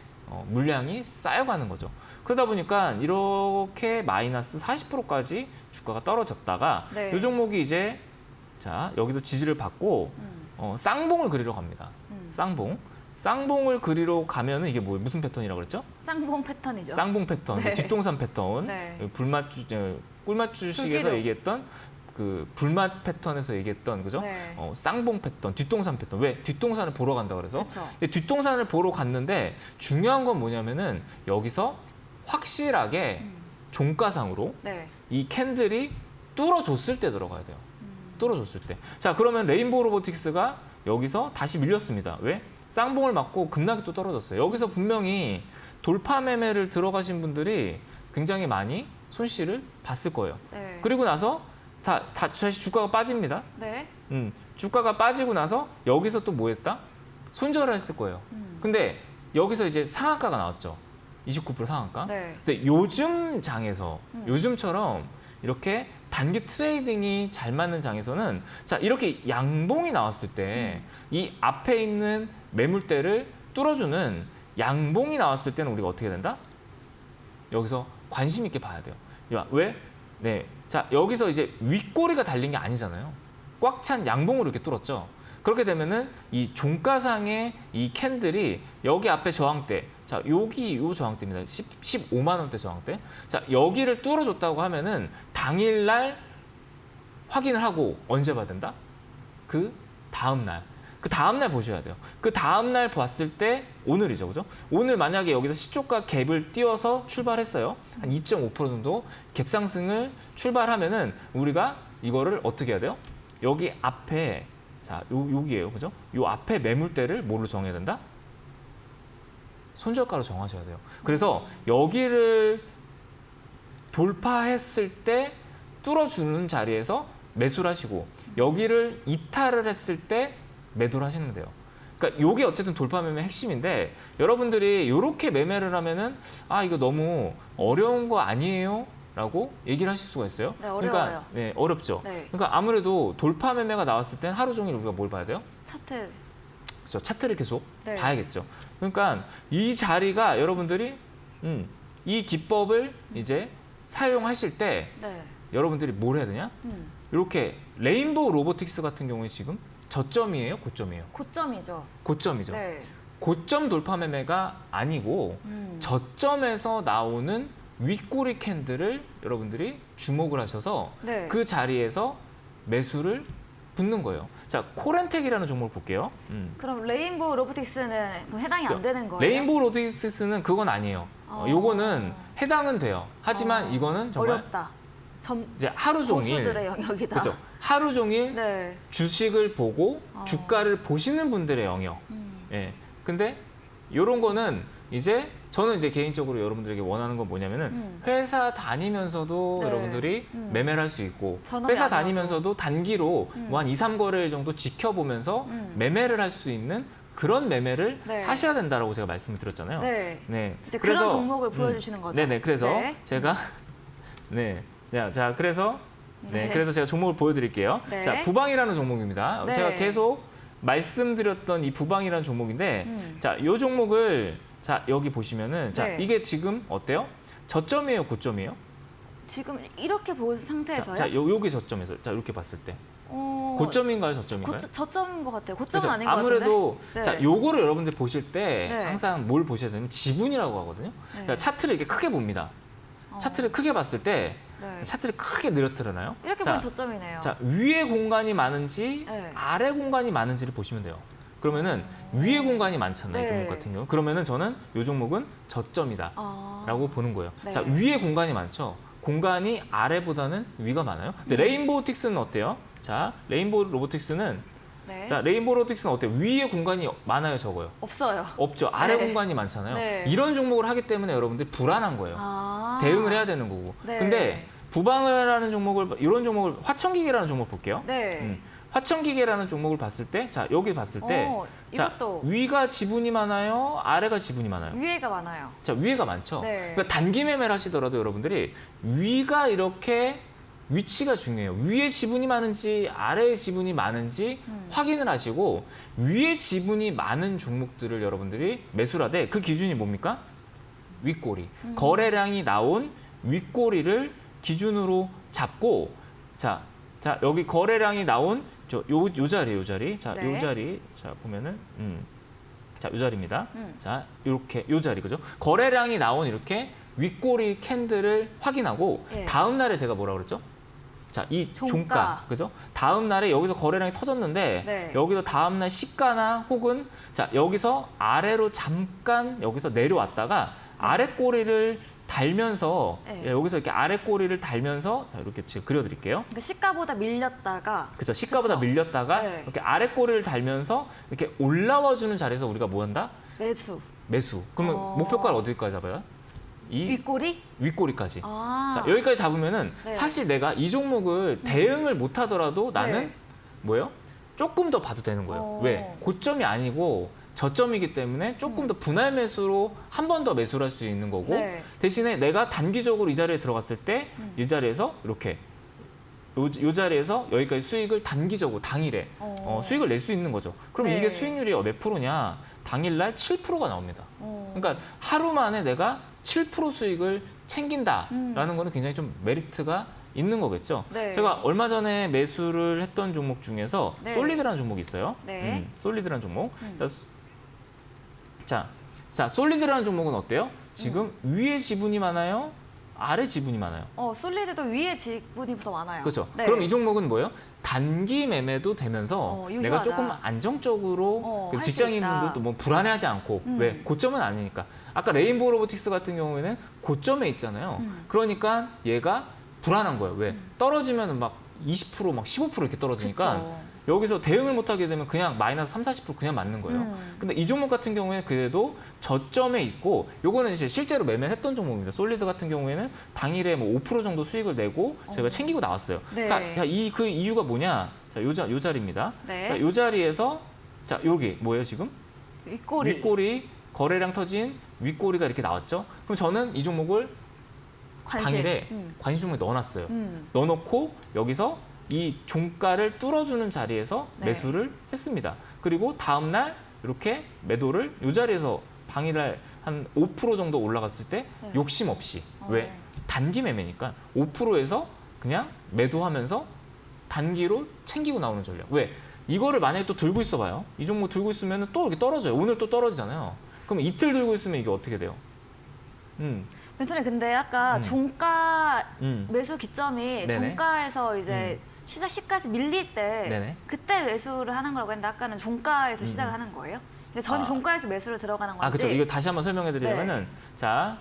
물량이 쌓여가는 거죠. 그러다 보니까 이렇게 마이너스 40%까지 주가가 떨어졌다가 네. 이 종목이 이제 자, 여기서 지지를 받고 쌍봉을 그리러 갑니다. 쌍봉을 그리러 가면은 이게 무슨 패턴이라고 그랬죠? 쌍봉 패턴이죠. 쌍봉 패턴, 네. 뒷동산 패턴, 네. 꿀맛 주식에서 불기둥. 얘기했던 그 불맛 패턴에서 얘기했던 그죠? 네. 쌍봉 패턴, 뒷동산 패턴. 왜? 뒷동산을 보러 간다 그래서. 그쵸. 근데 뒷동산을 보러 갔는데 중요한 건 뭐냐면은 여기서 확실하게 종가상으로 네. 이 캔들이 뚫어줬을 때 들어가야 돼요. 뚫어줬을 때. 자, 그러면 레인보우 로보틱스가 여기서 다시 밀렸습니다. 왜? 쌍봉을 맞고 급락이 또 떨어졌어요. 여기서 분명히 돌파 매매를 들어가신 분들이 굉장히 많이 손실을 봤을 거예요. 네. 그리고 나서 다시 주가가 빠집니다. 네. 주가가 빠지고 나서 여기서 또 뭐 했다? 손절을 했을 거예요. 근데 여기서 이제 상한가가 나왔죠. 29% 상한가. 네. 근데 요즘 장에서 요즘처럼 이렇게 단기 트레이딩이 잘 맞는 장에서는 자, 이렇게 양봉이 나왔을 때 이 앞에 있는 매물대를 뚫어주는 양봉이 나왔을 때는 우리가 어떻게 해야 된다? 여기서 관심 있게 봐야 돼요. 왜? 네. 자, 여기서 이제 윗꼬리가 달린 게 아니잖아요. 꽉 찬 양봉으로 이렇게 뚫었죠. 그렇게 되면은 이 종가상의 이 캔들이 여기 앞에 저항대, 자, 여기 요 저항대입니다. 15만 원대 저항대. 자, 여기를 뚫어줬다고 하면은 당일날 확인을 하고 언제 봐야 된다? 그 다음날. 그 다음날 보셔야 돼요. 그 다음날 봤을 때 오늘이죠, 그죠? 오늘 만약에 여기서 시초가 갭을 띄워서 출발했어요. 한 2.5% 정도 갭 상승을 출발하면은 우리가 이거를 어떻게 해야 돼요? 여기 앞에 자, 여기에요, 그죠? 요 앞에 매물대를 뭐로 정해야 된다? 손절가로 정하셔야 돼요. 그래서 여기를 돌파했을 때 뚫어주는 자리에서 매수를 하시고 여기를 이탈을 했을 때 매도를 하시면 돼요. 그러니까 요게 어쨌든 돌파 매매 핵심인데 여러분들이 이렇게 매매를 하면은 아 이거 너무 어려운 거 아니에요? 라고 얘기를 하실 수가 있어요. 네, 어려워요. 그러니까 네, 어렵죠. 네. 그러니까 아무래도 돌파 매매가 나왔을 땐 하루 종일 우리가 뭘 봐야 돼요? 차트. 그렇죠. 차트를 계속 네. 봐야겠죠. 그러니까 이 자리가 여러분들이 이 기법을 이제 사용하실 때 네. 여러분들이 뭘 해야 되냐? 음. 이렇게 레인보우 로보틱스 같은 경우에 지금 저점이에요, 고점이에요? 고점이죠. 고점이죠. 네. 고점 돌파 매매가 아니고 저점에서 나오는 윗꼬리 캔들을 여러분들이 주목을 하셔서 네. 그 자리에서 매수를 붙는 거예요. 자, 코렌텍이라는 종목을 볼게요. 그럼 레인보우 로보틱스는 그럼 해당이 안 되는 거예요? 레인보우 로보틱스는 그건 아니에요. 요거는 해당은 돼요. 하지만 이거는 정말 어렵다. 이제 하루 종일 고수들의 영역이다. 그렇죠. 하루 종일 네. 주식을 보고 주가를 보시는 분들의 영역. 예. 근데 요런 거는 이제 저는 이제 개인적으로 여러분들에게 원하는 건 뭐냐면은 회사 다니면서도 네. 여러분들이 매매를 할 수 있고 전업이 회사 아니어도. 다니면서도 단기로 뭐 한 2, 3거래일 정도 지켜보면서 매매를 할 수 있는 그런 매매를 네. 하셔야 된다라고 제가 말씀을 드렸잖아요. 네. 네. 이제 그런 종목을 보여주시는 거죠? 네네. 그래서 네. 제가 자 그래서 네. 그래서 제가 종목을 보여드릴게요. 네. 자, 부방이라는 종목입니다. 네. 제가 계속 말씀드렸던 이 부방이라는 종목인데, 자, 이 종목을 자 여기 보시면은 자 네. 이게 지금 어때요? 저점이에요, 고점이에요? 지금 이렇게 본 상태에서요? 여기 저점에서 자 이렇게 봤을 때 어, 고점인가요, 저점인가요? 저점인 것 같아요. 고점은 그렇죠? 아닌 것 아무래도 같은데. 자 요거를 여러분들 보실 때 네. 항상 뭘 보셔야 되냐면 지분이라고 하거든요. 그러니까 차트를 이렇게 크게 봅니다. 차트를 크게 봤을 때 네. 차트를 크게 늘어뜨려나요? 이렇게 자, 보면 저점이네요. 자 위에 공간이 많은지 네. 아래 공간이 많은지를 보시면 돼요. 그러면은 위에 공간이 많잖아요, 이 네. 종목 같은 경우. 그러면은 저는 이 종목은 저점이다라고 아, 보는 거예요. 네. 자 위에 공간이 많죠. 공간이 아래보다는 위가 많아요. 근데 레인보우틱스는 어때요? 자 레인보우 로보틱스는 네. 자 레인보우 로보틱스는 어때요? 위에 공간이 많아요, 적어요? 없어요. 없죠. 아래 네. 공간이 많잖아요. 네. 이런 종목을 하기 때문에 여러분들이 불안한 거예요. 아. 대응을 해야 되는 거고. 네. 근데 부방을 종목을 이런 종목을 화천기계라는 종목 볼게요. 네. 화천기계라는 종목을 봤을 때, 자 여기 봤을 때, 자 이것도 위가 지분이 많아요, 아래가 지분이 많아요. 위에가 많아요. 자 위에가 많죠. 네. 그러니까 단기 매매를 하시더라도 여러분들이 위가 이렇게 위치가 중요해요. 위에 지분이 많은지 아래에 지분이 많은지 확인을 하시고 위에 지분이 많은 종목들을 여러분들이 매수를 하되 그 기준이 뭡니까? 윗꼬리. 거래량이 나온 윗꼬리를 기준으로 잡고 자 여기 거래량이 나온 요 자리 자 네. 요 자리 자 보면은 자 요 자리입니다. 자 이렇게 요 자리 그죠? 거래량이 나온 이렇게 윗꼬리 캔들을 확인하고 예. 다음 날에 제가 뭐라 그랬죠? 자, 이 종가. 종가, 그죠? 다음 날에 여기서 거래량이 터졌는데 네. 여기서 다음 날 시가나 혹은 자 여기서 아래로 잠깐 여기서 내려왔다가 아래 꼬리를 달면서 네. 예, 여기서 이렇게 아래 꼬리를 달면서 자, 이렇게 제가 그려드릴게요. 그러니까 시가보다 밀렸다가 그죠? 시가보다 그쵸? 밀렸다가 네. 이렇게 아래 꼬리를 달면서 이렇게 올라와주는 자리에서 우리가 뭐 한다? 매수. 매수. 그러면 목표가를 어디까지 잡아요? 이 윗꼬리? 윗꼬리까지. 아. 자, 여기까지 잡으면은 네. 사실 내가 이 종목을 대응을 못 하더라도 나는 네. 뭐예요? 조금 더 봐도 되는 거예요. 어. 왜? 고점이 아니고 저점이기 때문에 조금 더 분할 매수로 한 번 더 매수를 할 수 있는 거고 네. 대신에 내가 단기적으로 이 자리에 들어갔을 때 이 자리에서 이렇게 요 자리에서 여기까지 수익을 단기적으로 당일에 수익을 낼 수 있는 거죠. 그럼 네. 이게 수익률이 몇 프로냐? 당일날 7%가 나옵니다. 그러니까 하루 만에 내가 7% 수익을 챙긴다라는 거는 굉장히 좀 메리트가 있는 거겠죠. 네. 제가 얼마 전에 매수를 했던 종목 중에서 네. 솔리드라는 종목이 있어요. 네. 솔리드라는 종목. 자, 솔리드라는 종목은 어때요? 지금 위에 지분이 많아요? 아래 지분이 많아요? 솔리드도 위에 지분이 더 많아요. 그렇죠. 네. 그럼 이 종목은 뭐예요? 단기 매매도 되면서 유효하다. 내가 조금 안정적으로 할수 직장인분들도 뭐 불안해하지 않고 왜 고점은 아니니까 아까 레인보우 로보틱스 같은 경우에는 고점에 있잖아요. 그러니까 얘가 불안한 거예요. 왜 떨어지면 막 20%막 15% 이렇게 떨어지니까 그쵸. 여기서 대응을 못 하게 되면 그냥 마이너스 3, 40% 그냥 맞는 거예요. 근데 이 종목 같은 경우에는 그래도 저점에 있고 요거는 이제 실제로 매매했던 종목입니다. 솔리드 같은 경우에는 당일에 뭐 5% 정도 수익을 내고 저희가 챙기고 나왔어요. 네. 그러니까 그 이유가 뭐냐? 자, 요 자리입니다. 네. 자, 요 자리에서 자, 여기 뭐예요 지금? 윗꼬리. 윗꼬리 거래량 터진 윗꼬리가 이렇게 나왔죠. 그럼 저는 이 종목을 관심. 당일에 관심 종목에 넣어놨어요. 음. 넣어놓고 여기서 이 종가를 뚫어주는 자리에서 네. 매수를 했습니다. 그리고 다음 날 이렇게 매도를 이 자리에서 당일날 한 5% 정도 올라갔을 때 네. 욕심 없이 왜? 단기 매매니까 5%에서 그냥 매도하면서 단기로 챙기고 나오는 전략. 왜? 이거를 만약에 또 들고 있어봐요. 이 종목 들고 있으면 또 이렇게 떨어져요. 오늘 또 떨어지잖아요. 그럼 이틀 들고 있으면 이게 어떻게 돼요? 멘토님 근데 아까 종가 음. 매수 기점이 네네. 종가에서 이제 시작 시가에서 밀릴 때 네네. 그때 매수를 하는 거라고 했는데 아까는 종가에서 시작을 하는 거예요? 근데 저는 아. 종가에서 매수를 들어가는 건지. 아, 그렇죠. 이거 다시 한번 설명해 드리려면은 자,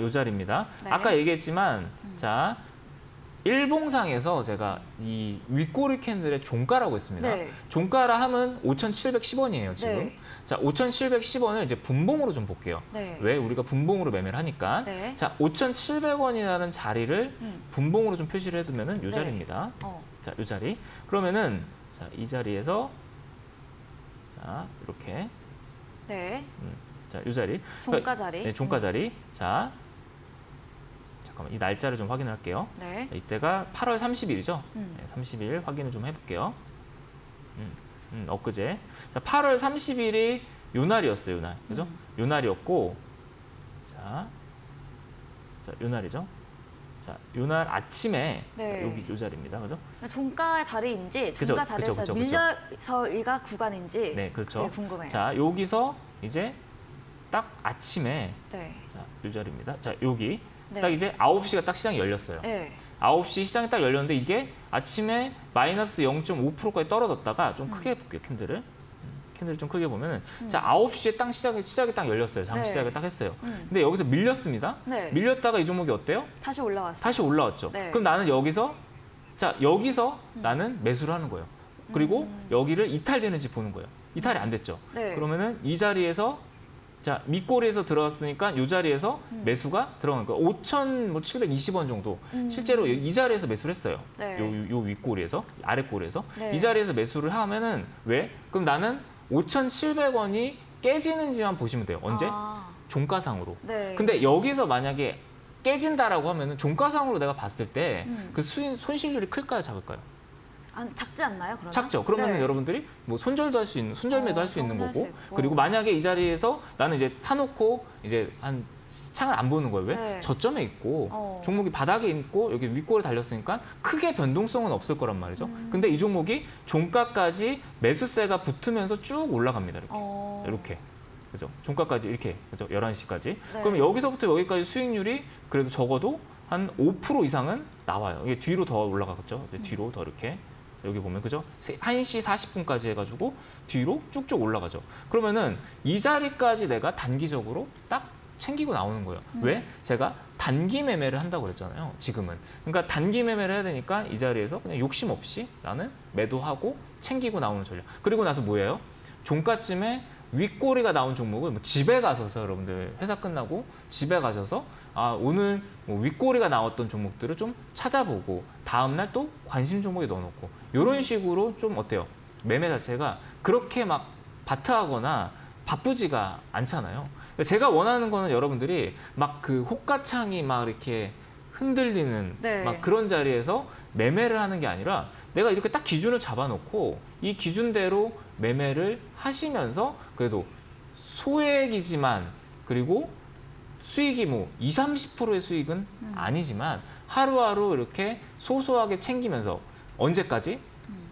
요 자리입니다. 네. 아까 얘기했지만 자, 일봉상에서 제가 이 윗꼬리 캔들의 종가라고 했습니다. 네. 종가라 함은 5,710원이에요, 지금. 네. 자, 5,710원을 이제 분봉으로 좀 볼게요. 네. 왜? 우리가 분봉으로 매매를 하니까. 네. 자, 5,700원이라는 자리를 분봉으로 좀 표시를 해두면은 요 네. 자리입니다. 어. 자, 요 자리. 그러면은 자, 이 자리에서 자, 이렇게 네. 자, 요 자리. 종가 자리. 네, 종가 자리. 자, 잠깐만 이 날짜를 좀 확인을 할게요. 네. 자, 이때가 8월 30일이죠. 음. 네, 30일 확인을 좀 해볼게요. 엊그제. 자, 8월 30일이 요 날이었어요, 요 날. 그죠? 요 날이었고, 자, 요 날이죠. 자, 요 날 아침에 네. 자, 여기 요 자리입니다. 그죠? 종가 자리인지 그죠, 종가 그죠, 자리에서 그죠, 그죠. 밀려서 일가 구간인지 네, 그렇죠. 네, 궁금해요. 자, 여기서 이제 딱 아침에 네. 자, 요 자리입니다. 자, 여기 네. 딱 이제 9시가 딱 시장이 열렸어요. 네. 9시 시장이 딱 열렸는데 이게 아침에 마이너스 0.5%까지 떨어졌다가 좀 크게 볼게요, 캔들을. 캔들을 좀 크게 보면은 자, 9시에 딱 시작이 딱 열렸어요. 장 네. 시작을 딱 했어요. 근데 여기서 밀렸습니다. 네. 밀렸다가 이 종목이 어때요? 다시 올라왔어요. 다시 올라왔죠. 네. 그럼 나는 여기서 나는 매수를 하는 거예요. 그리고 여기를 이탈되는지 보는 거예요. 이탈이 안 됐죠. 네. 그러면은 이 자리에서 자, 밑꼬리에서 들어왔으니까 이 자리에서 매수가 들어간 거예요. 5,720원 정도. 실제로 이 자리에서 매수를 했어요. 네. 요 윗꼬리에서, 아랫꼬리에서. 네. 이 자리에서 매수를 하면은 왜? 그럼 나는 5,700원이 깨지는지만 보시면 돼요. 언제? 아, 종가상으로. 네. 근데 여기서 만약에 깨진다라고 하면은 종가상으로 내가 봤을 때 그 손실률이 클까요, 작을까요? 작지 않나요? 그러면? 작죠. 그러면 네. 여러분들이 뭐 손절도 할 수 있는, 손절매도 할 수 있는 손절할 거고. 수 있고. 그리고 만약에 이 자리에서 나는 이제 사놓고 이제 한 창을 안 보는 거예요. 왜? 네. 저점에 있고 어. 종목이 바닥에 있고 여기 윗골에 달렸으니까 크게 변동성은 없을 거란 말이죠. 근데 이 종목이 종가까지 매수세가 붙으면서 쭉 올라갑니다. 이렇게. 이렇게. 그죠? 종가까지 이렇게. 그죠? 11시까지. 네. 그럼 여기서부터 여기까지 수익률이 그래도 적어도 한 5% 이상은 나와요. 이게 뒤로 더 올라가겠죠. 뒤로 더 이렇게. 여기 보면 그죠? 1시 40분까지 해가지고 뒤로 쭉쭉 올라가죠. 그러면은 이 자리까지 내가 단기적으로 딱 챙기고 나오는 거예요. 왜? 제가 단기 매매를 한다고 그랬잖아요. 지금은. 그러니까 단기 매매를 해야 되니까 이 자리에서 그냥 욕심 없이 나는 매도하고 챙기고 나오는 전략. 그리고 나서 뭐예요? 종가쯤에 윗꼬리가 나온 종목을 뭐 집에 가셔서 여러분들 회사 끝나고 집에 가셔서 오늘 뭐 윗꼬리가 나왔던 종목들을 좀 찾아보고 다음날 또 관심 종목에 넣어놓고 이런 식으로 좀 어때요? 매매 자체가 그렇게 막 바트하거나 바쁘지가 않잖아요. 제가 원하는 거는 여러분들이 막 그 호가창이 막 이렇게 흔들리는 네. 막 그런 자리에서 매매를 하는 게 아니라 내가 이렇게 딱 기준을 잡아놓고 이 기준대로 매매를 하시면서 그래도 소액이지만 그리고 수익이 뭐 20, 30%의 수익은 아니지만 하루하루 이렇게 소소하게 챙기면서 언제까지?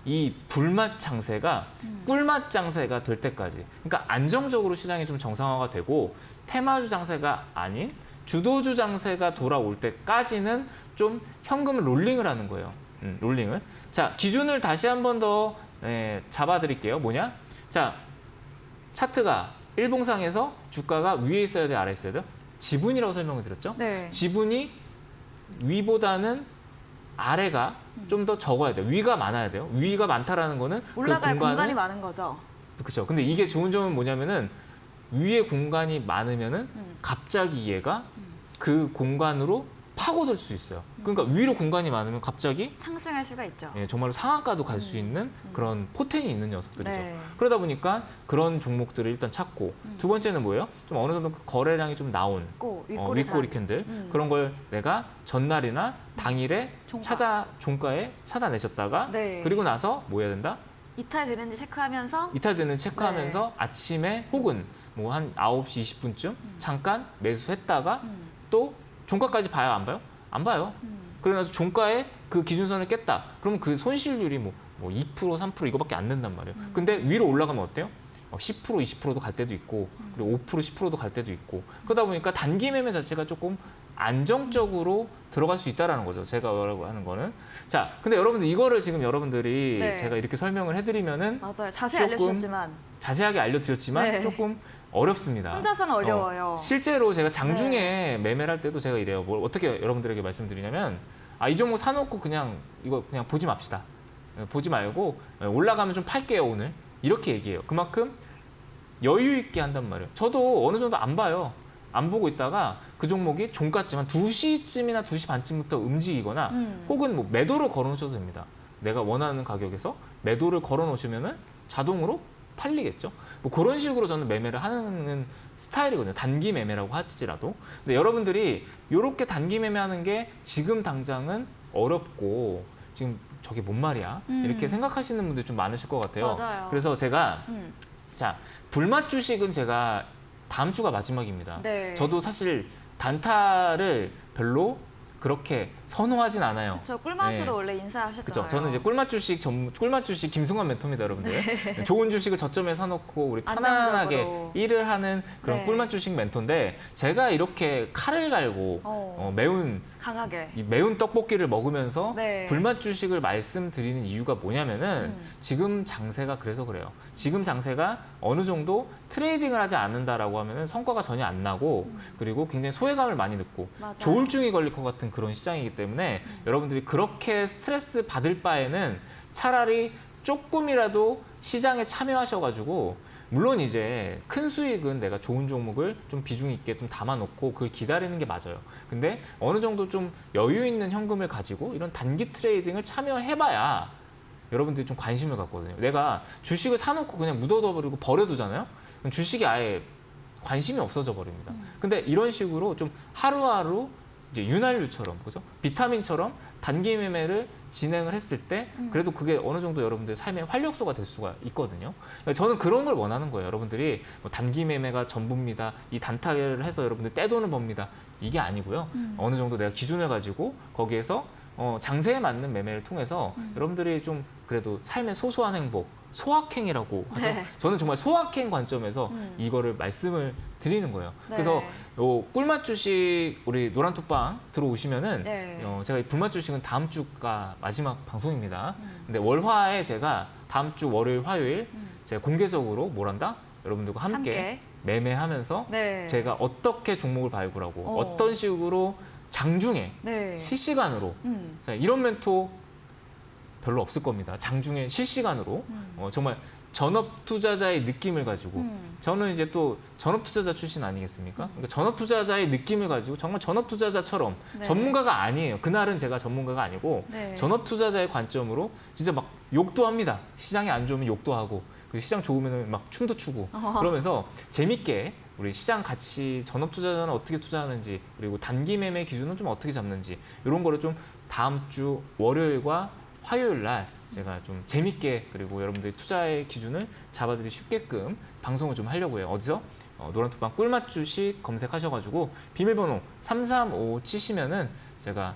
이 불맛 장세가 꿀맛 장세가 될 때까지. 그러니까 안정적으로 시장이 좀 정상화가 되고 테마주 장세가 아닌 주도주 장세가 돌아올 때까지는 좀 현금을 롤링을 하는 거예요. 롤링을. 자, 기준을 다시 한 번 더 잡아드릴게요. 뭐냐? 자, 차트가 일봉상에서 주가가 위에 있어야 돼, 아래에 있어야 돼요? 지분이라고 설명을 드렸죠? 네. 지분이 위보다는 아래가 좀 더 적어야 돼요. 위가 많아야 돼요. 위가 많다라는 거는 올라갈 그 공간이 많은 거죠. 그렇죠. 근데 이게 좋은 점은 뭐냐면은 위에 공간이 많으면은 갑자기 얘가 그 공간으로 파고들 수 있어요. 그러니까 위로 공간이 많으면 갑자기 상승할 수가 있죠. 예, 정말로 상한가도 갈 수 있는 그런 포텐이 있는 녀석들이죠. 네. 그러다 보니까 그런 종목들을 일단 찾고 두 번째는 뭐예요? 좀 어느 정도 거래량이 좀 나온 윗꼬리 캔들 그런 걸 내가 전날이나 당일에 종가에 찾아내셨다가 네. 그리고 나서 뭐 해야 된다? 이탈되는지 체크하면서 이탈되는 체크하면서 아침에 혹은 뭐 한 9시 20분쯤 잠깐 매수했다가 또 종가까지 봐요, 안 봐요? 안 봐요. 그러고 나서 종가에 그 기준선을 깼다. 그러면 그 손실률이 뭐 2%, 3% 이거밖에 안 된단 말이에요. 근데 위로 올라가면 어때요? 10%, 20%도 갈 때도 있고 그리고 5%, 10%도 갈 때도 있고 그러다 보니까 단기 매매 자체가 조금 안정적으로 들어갈 수 있다라는 거죠. 제가 하는 거는. 자, 근데 여러분들 이거를 지금 여러분들이 네. 제가 이렇게 설명을 해드리면은 맞아요. 자세히 조금 알려주셨지만 자세하게 알려드렸지만 네. 조금 어렵습니다. 혼자서는 어려워요. 실제로 제가 장중에 매매를 할 때도 제가 이래요. 뭘 어떻게 여러분들에게 말씀드리냐면 이 종목 사놓고 그냥 이거 그냥 보지 맙시다. 보지 말고 올라가면 좀 팔게요 오늘. 이렇게 얘기해요. 그만큼 여유 있게 한단 말이에요. 저도 어느 정도 안 봐요. 안 보고 있다가 그 종목이 종가쯤 한 2시쯤이나 2시 반쯤부터 움직이거나 혹은 뭐 매도를 걸어놓으셔도 됩니다. 내가 원하는 가격에서 매도를 걸어놓으시면은 자동으로 팔리겠죠. 뭐 그런 식으로 저는 매매를 하는 스타일이거든요. 단기 매매라고 할지라도. 근데 여러분들이 이렇게 단기 매매하는 게 지금 당장은 어렵고 지금 저게 뭔 말이야? 이렇게 생각하시는 분들이 좀 많으실 것 같아요. 맞아요. 그래서 제가 자 불맛 주식은 제가 다음 주가 마지막입니다. 네. 저도 사실 단타를 별로 그렇게 선호하진 않아요. 저 꿀맛으로 네. 원래 인사하셨잖아요. 그렇죠. 저는 이제 꿀맛 주식 김승환 멘토입니다, 여러분들. 네. 좋은 주식을 저점에 사놓고 우리 편안하게 안정적으로. 일을 하는 그런 네. 꿀맛 주식 멘토인데 제가 이렇게 칼을 갈고 매운 강하게. 이 매운 떡볶이를 먹으면서 네. 불맛 주식을 말씀드리는 이유가 뭐냐면은 지금 장세가 그래서 그래요. 지금 장세가 어느 정도 트레이딩을 하지 않는다라고 하면은 성과가 전혀 안 나고 그리고 굉장히 소외감을 많이 느끼고 맞아요. 조울증이 걸릴 것 같은 그런 시장이기 때문에 여러분들이 그렇게 스트레스 받을 바에는 차라리 조금이라도 시장에 참여하셔가지고 물론 이제 큰 수익은 내가 좋은 종목을 좀 비중 있게 좀 담아놓고 그걸 기다리는 게 맞아요. 근데 어느 정도 좀 여유 있는 현금을 가지고 이런 단기 트레이딩을 참여해봐야 여러분들이 좀 관심을 갖거든요. 내가 주식을 사놓고 그냥 묻어둬버리고 버려두잖아요. 그럼 주식이 아예 관심이 없어져 버립니다. 근데 이런 식으로 좀 하루하루 이제 윤활유처럼 그죠? 비타민처럼 단기 매매를 진행을 했을 때 그래도 그게 어느 정도 여러분들 삶의 활력소가 될 수가 있거든요. 그러니까 저는 그런 걸 원하는 거예요. 여러분들이 뭐 단기 매매가 전부입니다. 이 단타를 해서 여러분들 떼돈을 법니다. 이게 아니고요. 어느 정도 내가 기준을 가지고 거기에서 장세에 맞는 매매를 통해서 여러분들이 좀 그래도 삶의 소소한 행복, 소확행이라고 하죠. 네. 저는 정말 소확행 관점에서 이거를 말씀을 드리는 거예요. 네. 그래서 요 꿀맛 주식 우리 노란톡방 들어오시면은 네. 제가 이 불맛 주식은 다음 주가 마지막 방송입니다. 근데 월화에 제가 다음 주 월요일, 화요일 제가 공개적으로 뭘 한다? 여러분들과 함께 매매하면서 네. 제가 어떻게 종목을 발굴하고 어. 어떤 식으로 장중에 네. 실시간으로 자, 이런 멘토 별로 없을 겁니다. 장중에 실시간으로 정말 전업 투자자의 느낌을 가지고 저는 이제 또 전업 투자자 출신 아니겠습니까? 그러니까 전업 투자자의 느낌을 가지고 정말 전업 투자자처럼 네. 전문가가 아니에요. 그나른 제가 전문가가 아니고 네. 전업 투자자의 관점으로 진짜 막 욕도 합니다. 시장이 안 좋으면 욕도 하고 그리고 시장 좋으면 막 춤도 추고 그러면서 재밌게 우리 시장 가치 전업 투자자는 어떻게 투자하는지 그리고 단기 매매 기준은 좀 어떻게 잡는지 이런 거를 좀 다음 주 월요일과 화요일 날 제가 좀 재밌게 그리고 여러분들이 투자의 기준을 잡아드리기 쉽게끔 방송을 좀 하려고 해요. 어디서? 노란톡방 꿀맛 주식 검색하셔가지고 비밀번호 335 치시면은 제가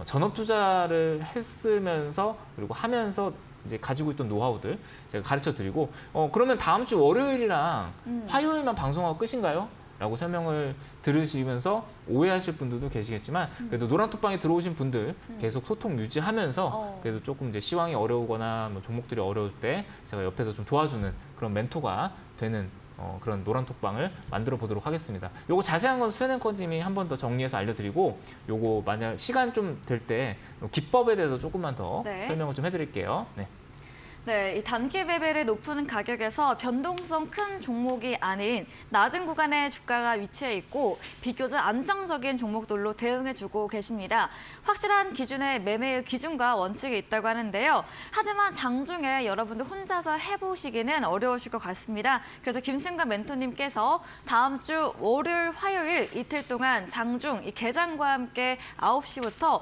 전업 투자를 했으면서 그리고 하면서 이제 가지고 있던 노하우들 제가 가르쳐 드리고 그러면 다음 주 월요일이랑 화요일만 방송하고 끝인가요? 라고 설명을 들으시면서 오해하실 분들도 계시겠지만 그래도 노란톡방에 들어오신 분들 계속 소통 유지하면서 그래도 조금 이제 시황이 어려우거나 뭐 종목들이 어려울 때 제가 옆에서 좀 도와주는 그런 멘토가 되는 그런 노란톡방을 만들어 보도록 하겠습니다. 요거 자세한 건 수현앵커님이 한 번 더 정리해서 알려드리고 요거 만약 시간 좀 될 때 기법에 대해서 조금만 더 네. 설명을 좀 해드릴게요. 네. 네, 이 단기 배배를 높은 가격에서 변동성 큰 종목이 아닌 낮은 구간에 주가가 위치해 있고 비교적 안정적인 종목들로 대응해주고 계십니다. 확실한 기준의 매매의 기준과 원칙이 있다고 하는데요. 하지만 장중에 여러분들 혼자서 해보시기는 어려우실 것 같습니다. 그래서 김승관 멘토님께서 다음 주 월요일, 화요일 이틀 동안 장중 이 개장과 함께 9시부터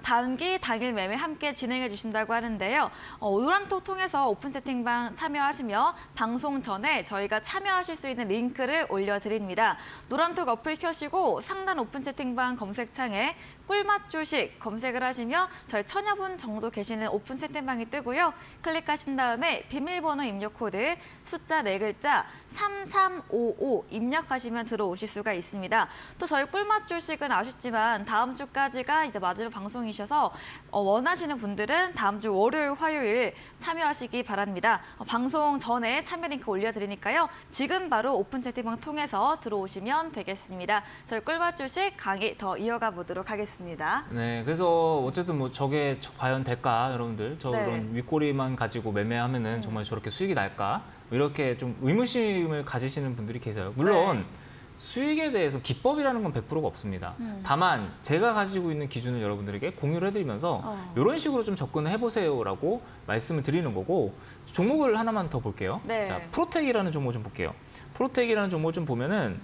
단기 당일 매매 함께 진행해 주신다고 하는데요. 노란톡 통해서 오픈 채팅방 참여하시면 방송 전에 저희가 참여하실 수 있는 링크를 올려드립니다. 노란톡 어플 켜시고 상단 오픈 채팅방 검색창에 꿀맛 주식 검색을 하시면 저희 1000여 분 정도 계시는 오픈 채팅방이 뜨고요. 클릭하신 다음에 비밀번호 입력 코드 숫자 4글자 3355 입력하시면 들어오실 수가 있습니다. 또 저희 꿀맛 주식은 아쉽지만 다음 주까지가 이제 마지막 방송이셔서 원하시는 분들은 다음 주 월요일, 화요일 참여하시기 바랍니다. 방송 전에 참여 링크 올려드리니까요. 지금 바로 오픈 채팅방 통해서 들어오시면 되겠습니다. 저희 꿀맛 주식 강의 더 이어가 보도록 하겠습니다. 네, 그래서 어쨌든 뭐 저게 과연 될까, 여러분들? 네. 저런 윗꼬리만 가지고 매매하면은 정말 저렇게 수익이 날까? 이렇게 좀 의무심을 가지시는 분들이 계세요. 물론 네. 수익에 대해서 기법이라는 건 100%가 없습니다. 다만 제가 가지고 있는 기준을 여러분들에게 공유를 해드리면서 이런 식으로 좀 접근을 해보세요라고 말씀을 드리는 거고, 종목을 하나만 더 볼게요. 네. 자, 프로텍이라는 종목 좀 볼게요. 프로텍이라는 종목 좀 보면은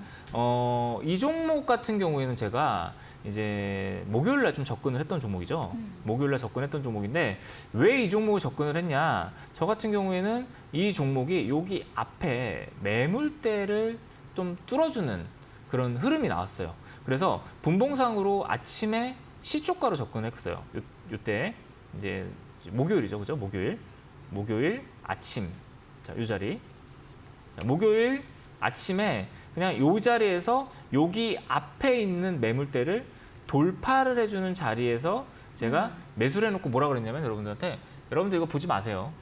이 종목 같은 경우에는 제가 이제 목요일 날 좀 접근을 했던 종목이죠. 목요일 날 접근했던 종목인데 왜 이 종목을 접근을 했냐? 저 같은 경우에는 이 종목이 여기 앞에 매물대를 좀 뚫어주는 그런 흐름이 나왔어요. 그래서 분봉상으로 아침에 시초가로 접근했어요. 요때 이제 목요일이죠, 그죠? 목요일 아침, 자, 이 자리. 자, 목요일 아침에 그냥 이 자리에서 여기 앞에 있는 매물대를 돌파를 해주는 자리에서 제가 매수를 해놓고 뭐라 그랬냐면 여러분들 이거 보지 마세요.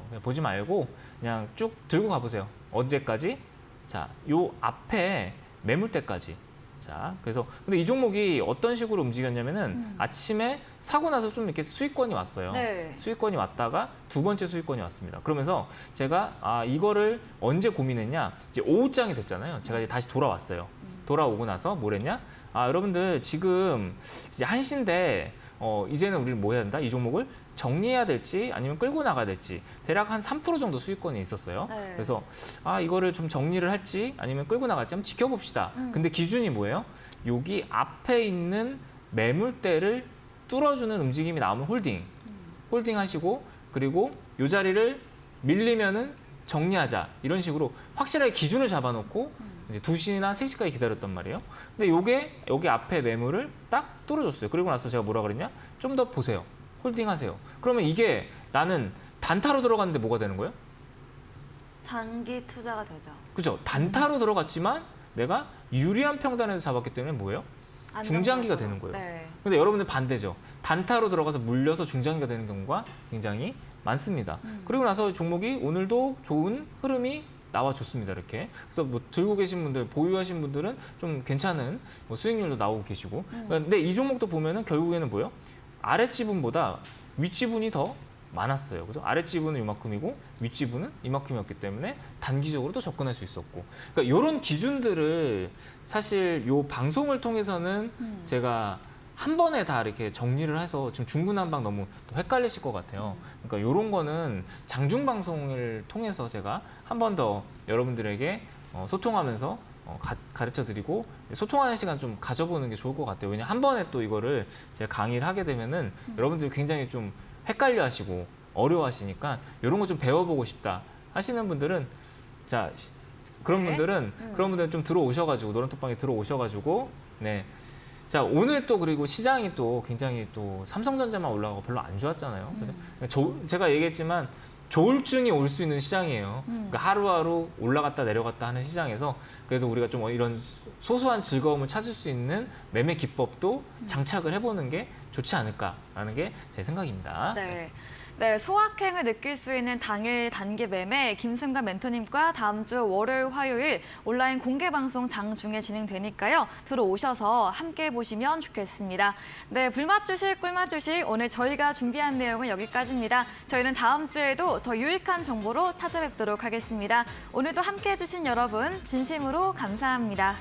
그냥 보지 말고 그냥 쭉 들고 가보세요. 언제까지? 자, 요 앞에 매물대까지. 자, 그래서 근데 이 종목이 어떤 식으로 움직였냐면은 아침에 사고 나서 좀 이렇게 수익권이 왔어요. 네. 수익권이 왔다가 두 번째 수익권이 왔습니다. 그러면서 제가 이거를 언제 고민했냐? 이제 오후장이 됐잖아요. 제가 이제 다시 돌아왔어요. 돌아오고 나서 뭘 했냐? 여러분들 지금 이제 1시인데 이제는 우리는 뭐 해야 된다? 이 종목을 정리해야 될지 아니면 끌고 나가야 될지 대략 한 3% 정도 수익권이 있었어요. 네. 그래서 이거를 좀 정리를 할지 아니면 끌고 나갈지 한번 지켜봅시다. 근데 기준이 뭐예요? 여기 앞에 있는 매물대를 뚫어주는 움직임이 나오면 홀딩 하시고, 그리고 이 자리를 밀리면은 정리하자, 이런 식으로 확실하게 기준을 잡아놓고 이제 2시나 3시까지 기다렸단 말이에요. 근데 요게 여기 앞에 매물을 딱 뚫어줬어요. 그리고 나서 제가 뭐라 그랬냐? 좀 더 보세요. 홀딩하세요. 그러면 이게 나는 단타로 들어갔는데 뭐가 되는 거예요? 장기 투자가 되죠. 그죠? 단타로 들어갔지만 내가 유리한 평단에서 잡았기 때문에 뭐예요? 중장기가 되는 거예요. 네. 근데 여러분들 반대죠. 단타로 들어가서 물려서 중장기가 되는 경우가 굉장히 많습니다. 그리고 나서 종목이 오늘도 좋은 흐름이 나와줬습니다. 이렇게. 그래서 뭐 들고 계신 분들, 보유하신 분들은 좀 괜찮은 뭐 수익률도 나오고 계시고. 근데 이 종목도 보면은 결국에는 뭐예요? 아랫지분보다 윗지분이 더 많았어요. 그래서 아랫지분은 이만큼이고 윗지분은 이만큼이었기 때문에 단기적으로도 접근할 수 있었고. 그러니까 이런 기준들을 사실 이 방송을 통해서는 제가 한 번에 다 이렇게 정리를 해서 지금 중구난방 너무 또 헷갈리실 것 같아요. 그러니까 이런 거는 장중 방송을 통해서 제가 한 번 더 여러분들에게 소통하면서 가르쳐드리고 소통하는 시간 좀 가져보는 게 좋을 것 같아요. 왜냐면 한 번에 또 이거를 제가 강의를 하게 되면은 여러분들이 굉장히 좀 헷갈려하시고 어려워하시니까 이런 거 좀 배워보고 싶다 하시는 분들은 자 그런 네. 분들은 좀 들어오셔가지고 노란톡방에 들어오셔가지고 네. 자 오늘 또 그리고 시장이 또 굉장히 또 삼성전자만 올라가고 별로 안 좋았잖아요. 그래서 제가 얘기했지만 조울증이 올 수 있는 시장이에요. 그러니까 하루하루 올라갔다 내려갔다 하는 시장에서 그래도 우리가 좀 이런 소소한 즐거움을 찾을 수 있는 매매 기법도 장착을 해보는 게 좋지 않을까라는 게 제 생각입니다. 네. 네, 소확행을 느낄 수 있는 당일 단기 매매 김승관 멘토님과 다음 주 월요일, 화요일 온라인 공개 방송 장중에 진행되니까요. 들어오셔서 함께 보시면 좋겠습니다. 네, 불맛 주식, 꿀맛 주식 오늘 저희가 준비한 내용은 여기까지입니다. 저희는 다음 주에도 더 유익한 정보로 찾아뵙도록 하겠습니다. 오늘도 함께 해주신 여러분 진심으로 감사합니다.